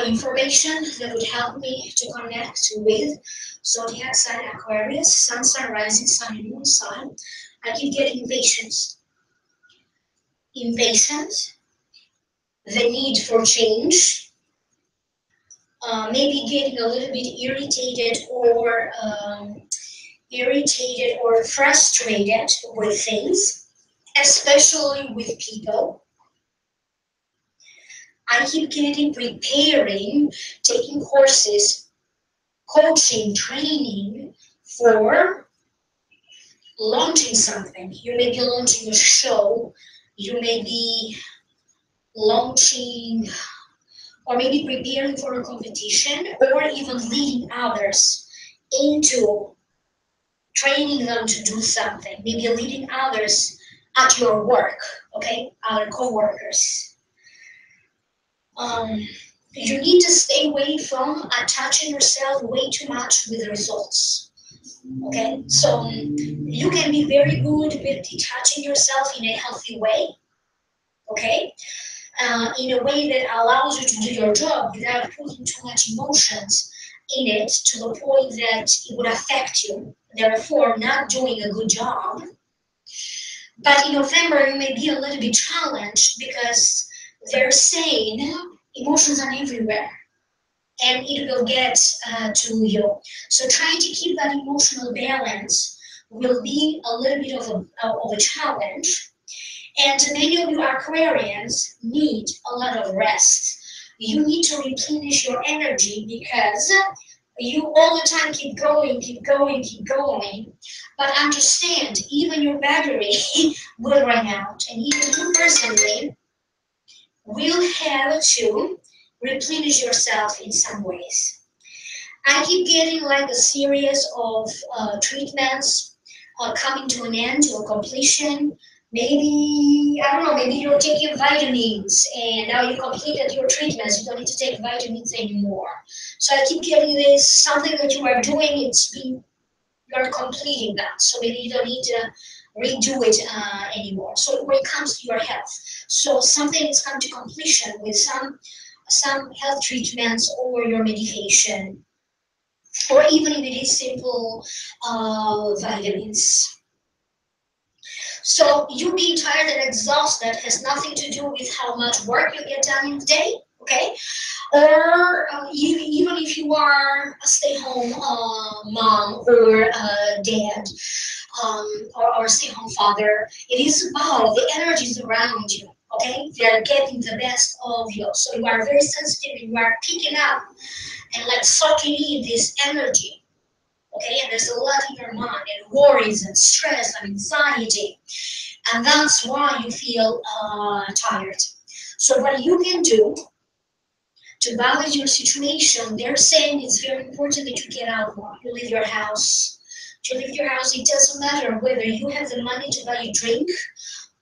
[SPEAKER 1] information that would help me to connect with Zodiac sign Aquarius, Sun sign, Rising sign, and Moon sign. I keep getting impatience. Impatience, the need for change, maybe getting a little bit irritated or frustrated with things, especially with people. I keep getting preparing, taking courses, coaching, training for launching something. You may be launching a show, you may be launching or maybe preparing for a competition or even leading others into training them to do something, maybe leading others at your work, okay, other co-workers. You need to stay away from attaching yourself way too much with the results. Okay, so you can be very good with detaching yourself in a healthy way. Okay, in a way that allows you to do your job without putting too much emotions in it to the point that it would affect you, therefore not doing a good job. But in November, you may be a little bit challenged because they're saying emotions are everywhere and it will get to you. So trying to keep that emotional balance will be a little bit of a challenge. And many of you Aquarians need a lot of rest. You need to replenish your energy because you all the time keep going, keep going, keep going. But understand, even your battery will run out, and even you personally will have to replenish yourself in some ways. I keep getting like a series of treatments coming to an end, to a completion. Maybe, I don't know, maybe you're taking vitamins and now you completed your treatments. You don't need to take vitamins anymore. So I keep getting this, something that you are doing, you're completing that. So maybe you don't need to redo it anymore. So when it comes to your health, so something is come to completion with some health treatments or your medication, or even if it is simple vitamins. So you being tired and exhausted has nothing to do with how much work you get done in the day, okay? Or even if you are a stay-home mom or dad, or stay-home father, it is about the energies around you, okay? They are getting the best of you. So you are very sensitive, you are picking up and like sucking in this energy. Okay, and there's a lot in your mind, and worries and stress and anxiety, and that's why you feel tired. So what you can do to balance your situation, they're saying it's very important that you get out more. You leave your house. To leave your house, it doesn't matter whether you have the money to buy a drink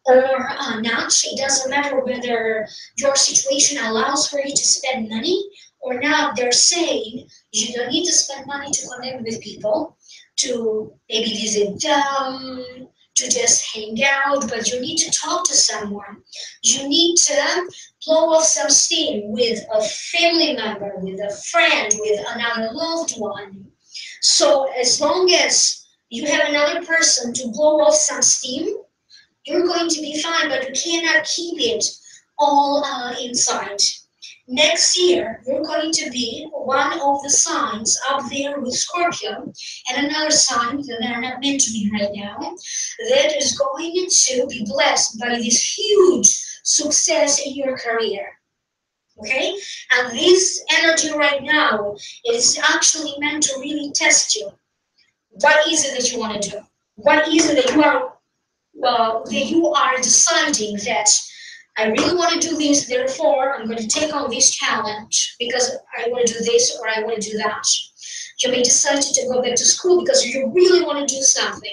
[SPEAKER 1] or not. It doesn't matter whether your situation allows for you to spend money or not. They're saying you don't need to spend money to connect with people, to maybe visit them, to just hang out, but you need to talk to someone. You need to blow off some steam with a family member, with a friend, with another loved one. So as long as you have another person to blow off some steam, you're going to be fine, but you cannot keep it all inside. Next year, you're going to be one of the signs up there with Scorpio, and another sign that I'm not mentioning right now, that is going to be blessed by this huge success in your career. Okay? And this energy right now is actually meant to really test you. What is it that you want to do? What is it that you are deciding that I really want to do this, therefore I'm going to take on this challenge because I want to do this or I want to do that. You may decide to go back to school because you really want to do something.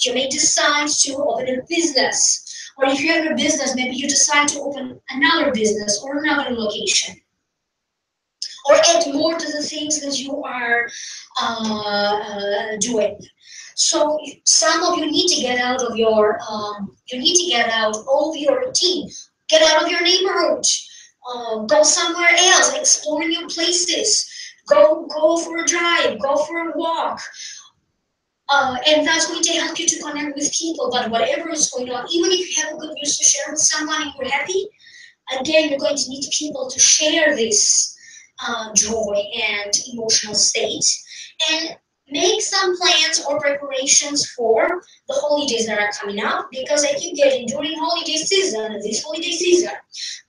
[SPEAKER 1] You may decide to open a business. Or if you have a business, maybe you decide to open another business or another location. Or add more to the things that you are doing. So some of you need to get out of your routine, get out of your neighborhood, go somewhere else, explore new places, go for a drive, go for a walk, and that's going to help you to connect with people. But whatever is going on, even if you have good news to share with someone and you're happy, again, you're going to need people to share this joy and emotional state, and make some plans or preparations for the holidays that are coming up, because I keep getting during this holiday season,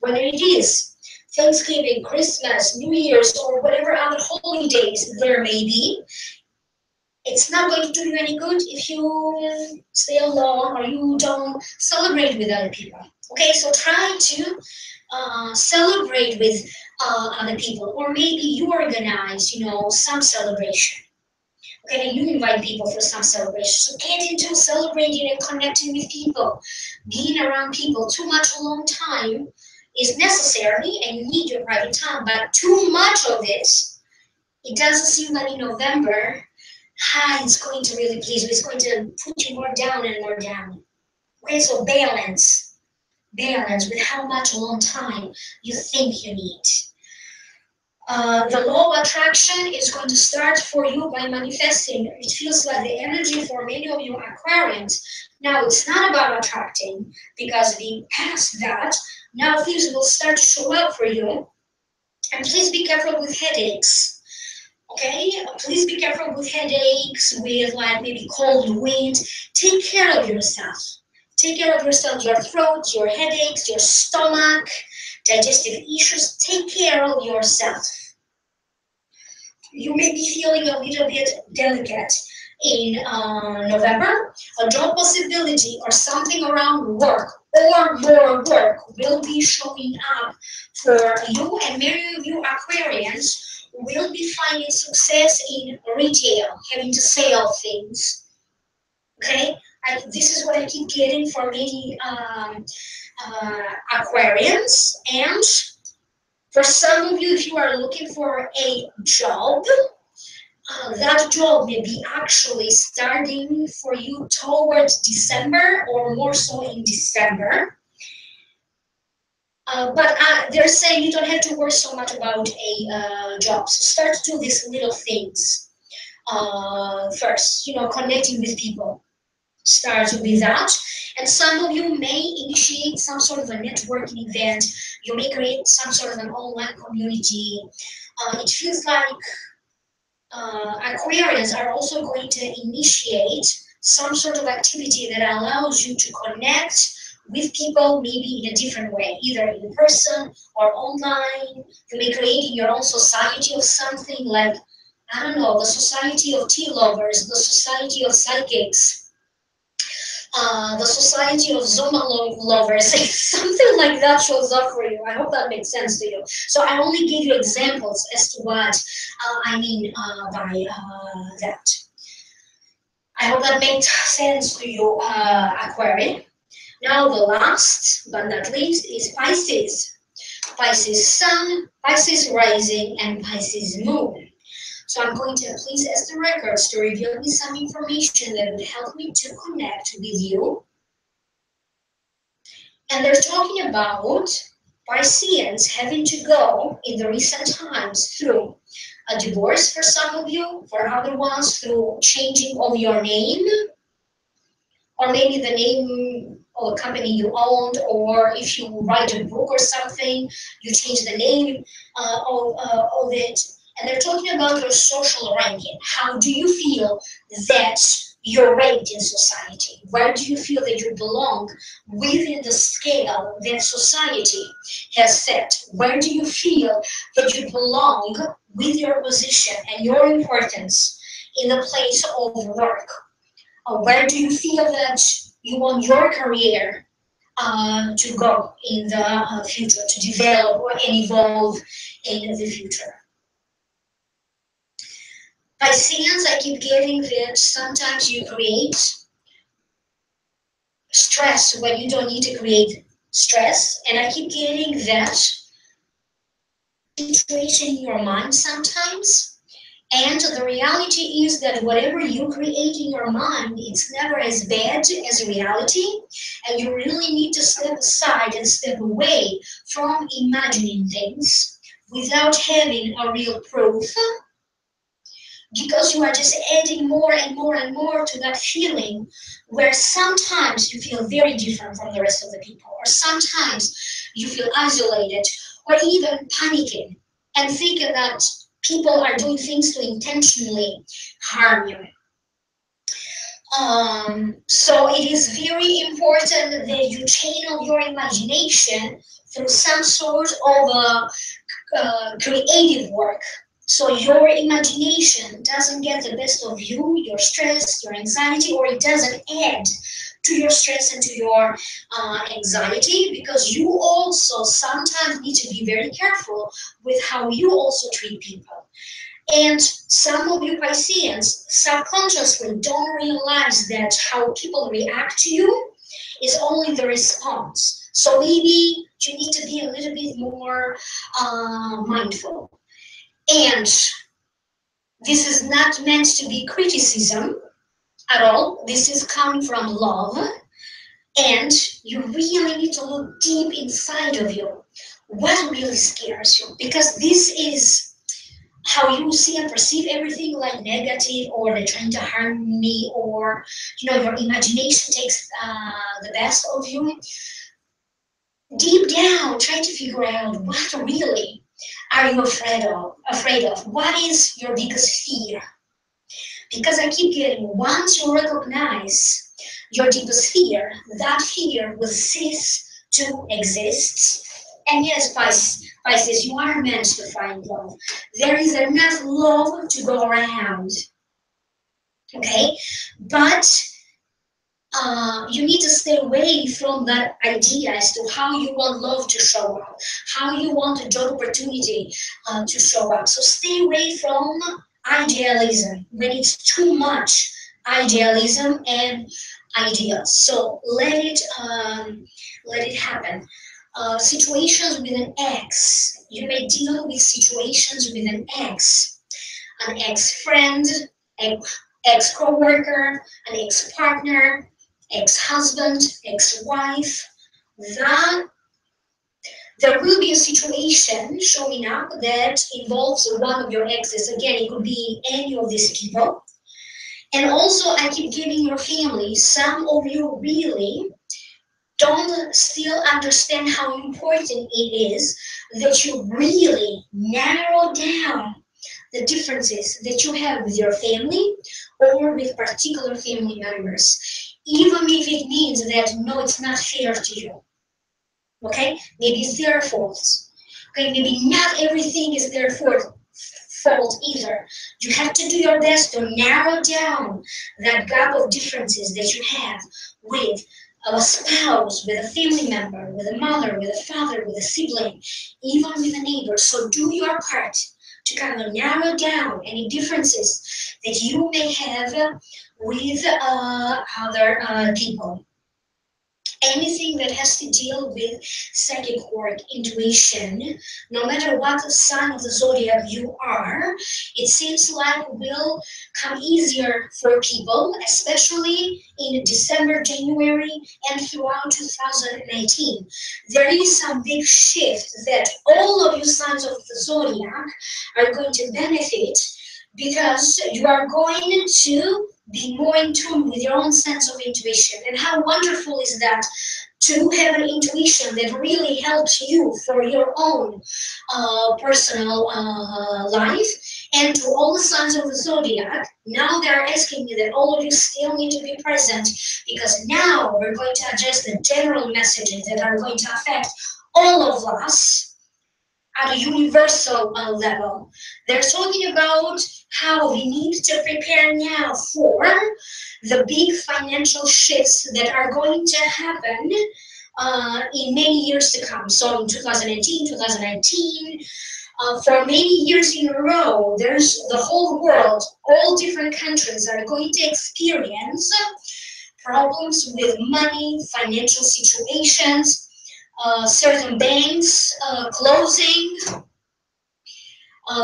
[SPEAKER 1] whether it is Thanksgiving, Christmas, New Year's, or whatever other holidays there may be, it's not going to do you any good if you stay alone or you don't celebrate with other people. Okay, so try to celebrate with other people, or maybe you organize, some celebration. Okay, and you invite people for some celebration. So get into celebrating and connecting with people. Being around people too much alone time is necessary, and you need your private time. But too much of it, it doesn't seem that in November, it's going to really please you. It's going to put you more down and more down. Okay, so balance with how much alone time you think you need. The law of attraction is going to start for you by manifesting. It feels like the energy for many of you Aquarians. Now, it's not about attracting, because we passed that. Now things will start to show up for you. And please be careful with headaches. Okay? Please be careful with headaches, with like maybe cold wind. Take care of yourself. Take care of yourself, your throat, your headaches, your stomach, digestive issues. Take care of yourself. You may be feeling a little bit delicate in November. A job possibility or something around work or more work will be showing up for you, and many of you Aquarians will be finding success in retail, having to sell things. Okay, this is what I keep getting for many Aquarians. And for some of you, if you are looking for a job, that job may be actually starting for you towards December or more so in December. But they're saying you don't have to worry so much about a job. So start to do these little things first, connecting with people. Start with that. And some of you may initiate some sort of a networking event. You may create some sort of an online community. It feels like Aquarians are also going to initiate some sort of activity that allows you to connect with people maybe in a different way, either in person or online. You may create your own society of something like, I don't know, the Society of Tea Lovers, the Society of Psychics, the Society of Zoma Lovers, if something like that shows up for you. I hope that makes sense to you. So I only give you examples as to what I mean by that. I hope that makes sense to you, Aquarian. Now the last but not least is Pisces. Pisces Sun, Pisces Rising, and Pisces Moon. So I'm going to please ask the records to reveal me some information that would help me to connect with you. And they're talking about Pisceans having to go in the recent times through a divorce for some of you, for other ones through changing of your name, or maybe the name of a company you owned, or if you write a book or something, you change the name of it. And they're talking about your social ranking. How do you feel that you're ranked in society? Where do you feel that you belong within the scale that society has set? Where do you feel that you belong with your position and your importance in the place of work? Where do you feel that you want your career to go in the future, to develop or evolve in the future? Pisceans, I keep getting that sometimes you create stress when you don't need to create stress, and I keep getting that situation in your mind sometimes. And the reality is that whatever you create in your mind, it's never as bad as reality, and you really need to step aside and step away from imagining things without having a real proof, because you are just adding more and more and more to that feeling where sometimes you feel very different from the rest of the people, or sometimes you feel isolated, or even panicking and thinking that people are doing things to intentionally harm you. So it is very important that you channel your imagination through some sort of creative work. So your imagination doesn't get the best of you, your stress, your anxiety, or it doesn't add to your stress and to your anxiety, because you also sometimes need to be very careful with how you also treat people. And some of you Pisceans subconsciously don't realize that how people react to you is only the response. So maybe you need to be a little bit more mindful. And this is not meant to be criticism at all. This is coming from love. And you really need to look deep inside of you. What really scares you? Because this is how you see and perceive everything like negative, or they're trying to harm me, or your imagination takes the best of you. Deep down, try to figure out what really are you afraid of. What is your biggest fear? Because I keep getting, once you recognize your deepest fear, that fear will cease to exist. And yes, Pisces, you are meant to find love. There is enough love to go around, okay? But you need to stay away from that idea as to how you want love to show up, how you want a job opportunity to show up. So stay away from idealism when it's too much idealism and ideas. So let it happen. Situations with an ex. You may deal with situations with an ex-friend, ex-co-worker, an ex-partner, ex-husband, ex-wife. That there will be a situation showing up that involves one of your exes. Again, it could be any of these people. And also, I keep giving your family, some of you really don't still understand how important it is that you really narrow down the differences that you have with your family or with particular family members, even if it means that no, it's not fair to you. Okay, maybe it's their fault. Okay, maybe not everything is their fault either. You have to do your best to narrow down that gap of differences that you have with a spouse, with a family member, with a mother, with a father, with a sibling, even with a neighbor. So do your part to kind of narrow down any differences that you may have with other people. Anything that has to deal with psychic work, intuition, no matter what sign of the zodiac you are, it seems like will come easier for people, especially in December, January, and throughout 2018. There is some big shift that all of you signs of the zodiac are going to benefit because you are going to be more in tune with your own sense of intuition. And how wonderful is that to have an intuition that really helps you for your own personal life. And to all the signs of the zodiac, now they're asking me that all of you still need to be present because now we're going to address the general messages that are going to affect all of us at a universal level. They're talking about how we need to prepare now for the big financial shifts that are going to happen in many years to come. So in 2018, 2019, for many years in a row, there's the whole world, all different countries are going to experience problems with money, financial situations, certain banks closing.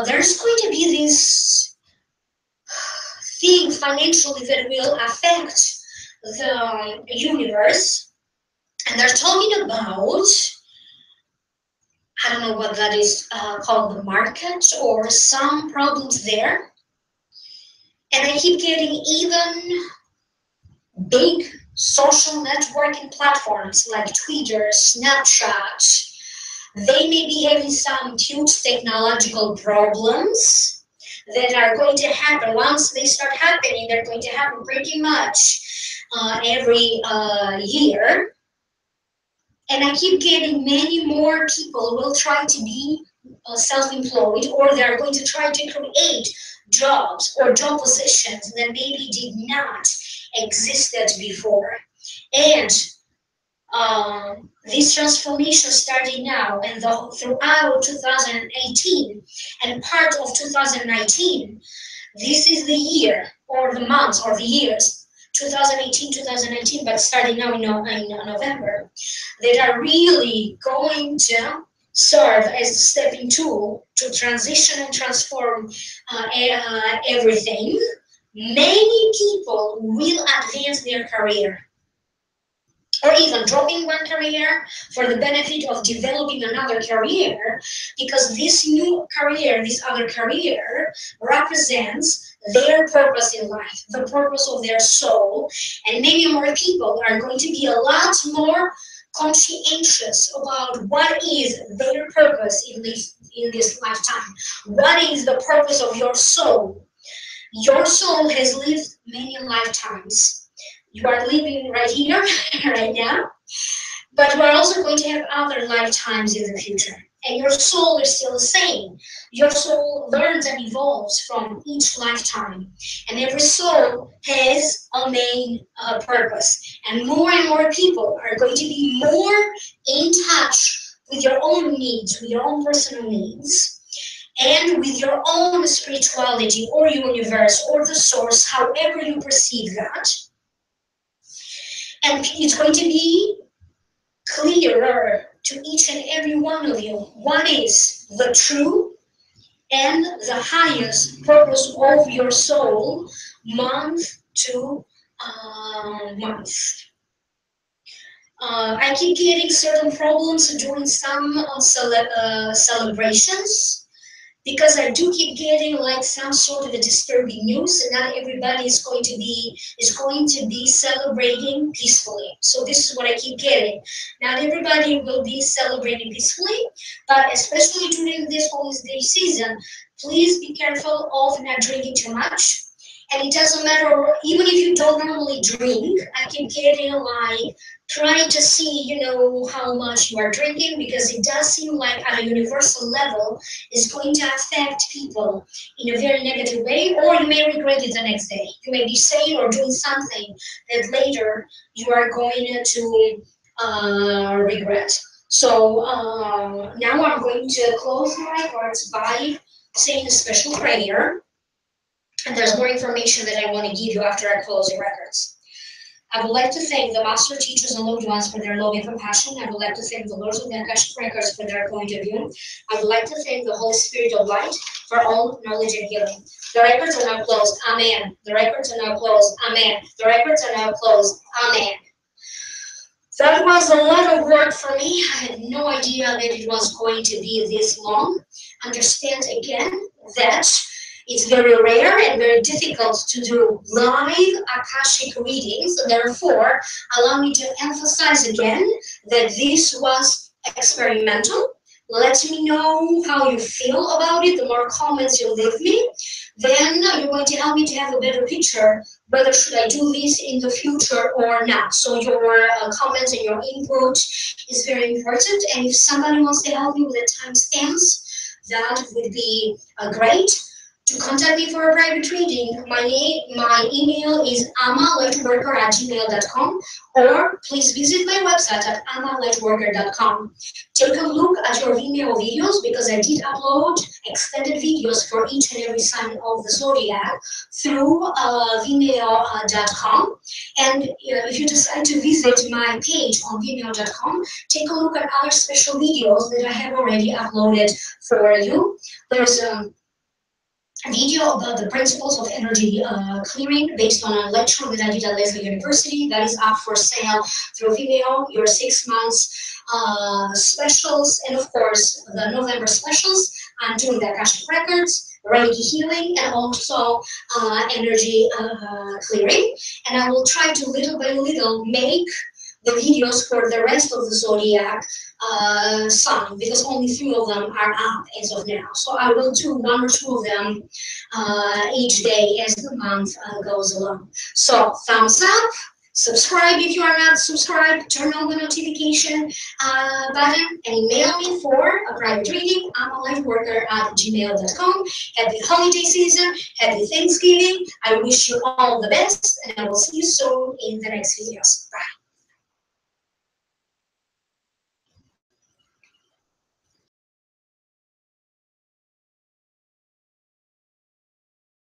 [SPEAKER 1] There's going to be this thing financially that will affect the universe. And they're talking about, I don't know what that is called, the market or some problems there. And I keep getting even big social networking platforms like Twitter, Snapchat. They may be having some huge technological problems that are going to happen. Once they start happening, they're going to happen pretty much every year. And I keep getting many more people will try to be self-employed, or they're going to try to create jobs or job positions that maybe did not existed before. And this transformation starting now and throughout 2018 and part of 2019, this is the year or the months or the years 2018, 2019, but starting now in November, that are really going to serve as a stepping tool to transition and transform everything. Many people will advance their career or even dropping one career for the benefit of developing another career, because this new career, this other career, represents their purpose in life, the purpose of their soul, and many more people are going to be a lot more conscientious about what is their purpose in this lifetime. What is the purpose of your soul? Your soul has lived many lifetimes. you are living right here, right now. But we're also going to have other lifetimes in the future. And your soul is still the same. Your soul learns and evolves from each lifetime. And every soul has a main purpose. And more people are going to be more in touch with your own needs, with your own personal needs, and with your own spirituality or universe or the source, however you perceive that. And it's going to be clearer to each and every one of you what is the true and the highest purpose of your soul month to month. I keep getting certain problems during some celebrations, because I do keep getting like some sort of a disturbing news, and not everybody is going to be celebrating peacefully. So this is what I keep getting. Not everybody will be celebrating peacefully, but especially during this holiday season, please be careful of not drinking too much. And it doesn't matter, even if you don't normally drink, I keep getting like trying to see, how much you are drinking, because it does seem like at a universal level is going to affect people in a very negative way, or you may regret it the next day. You may be saying or doing something that later you are going to regret. So now I'm going to close my cards by saying a special prayer. And there's more information that I want to give you after I close the records. I would like to thank the master teachers and loved ones for their love and compassion. I would like to thank the Lords of the Akashic Records for their point of view. I would like to thank the Holy Spirit of Light for all knowledge and healing. The records are now closed. Amen. The records are now closed. Amen. The records are now closed. Amen. That was a lot of work for me. I had no idea that it was going to be this long. Understand again that it's very rare and very difficult to do live Akashic readings. Therefore, allow me to emphasize again that this was experimental. Let me know how you feel about it. The more comments you leave me, then you're going to help me to have a better picture whether should I do this in the future or not. So your comments and your input is very important. And if somebody wants to help me with the timestamps, that would be great. To contact me for a private reading, my email is amalightworker@gmail.com, or please visit my website at amalightworker.com. Take a look at your Vimeo videos, because I did upload extended videos for each and every sign of the Zodiac through Vimeo.com. And if you decide to visit my page on Vimeo.com, take a look at other special videos that I have already uploaded for you. There's a video about the principles of energy clearing based on a lecture that I did at Lesley University that is up for sale through Vimeo. Your 6 months specials, and of course the November specials. I'm doing the Akashic Records, Reiki healing, and also energy clearing. And I will try to little by little make the videos for the rest of the Zodiac sign, because only 3 of them are up as of now. So I will do 1 or 2 of them each day as the month goes along. So thumbs up, subscribe if you are not subscribed, turn on the notification button, and email me for a private reading. I'm a lightworker@gmail.com. Happy holiday season, happy Thanksgiving. I wish you all the best, and I will see you soon in the next videos. Bye.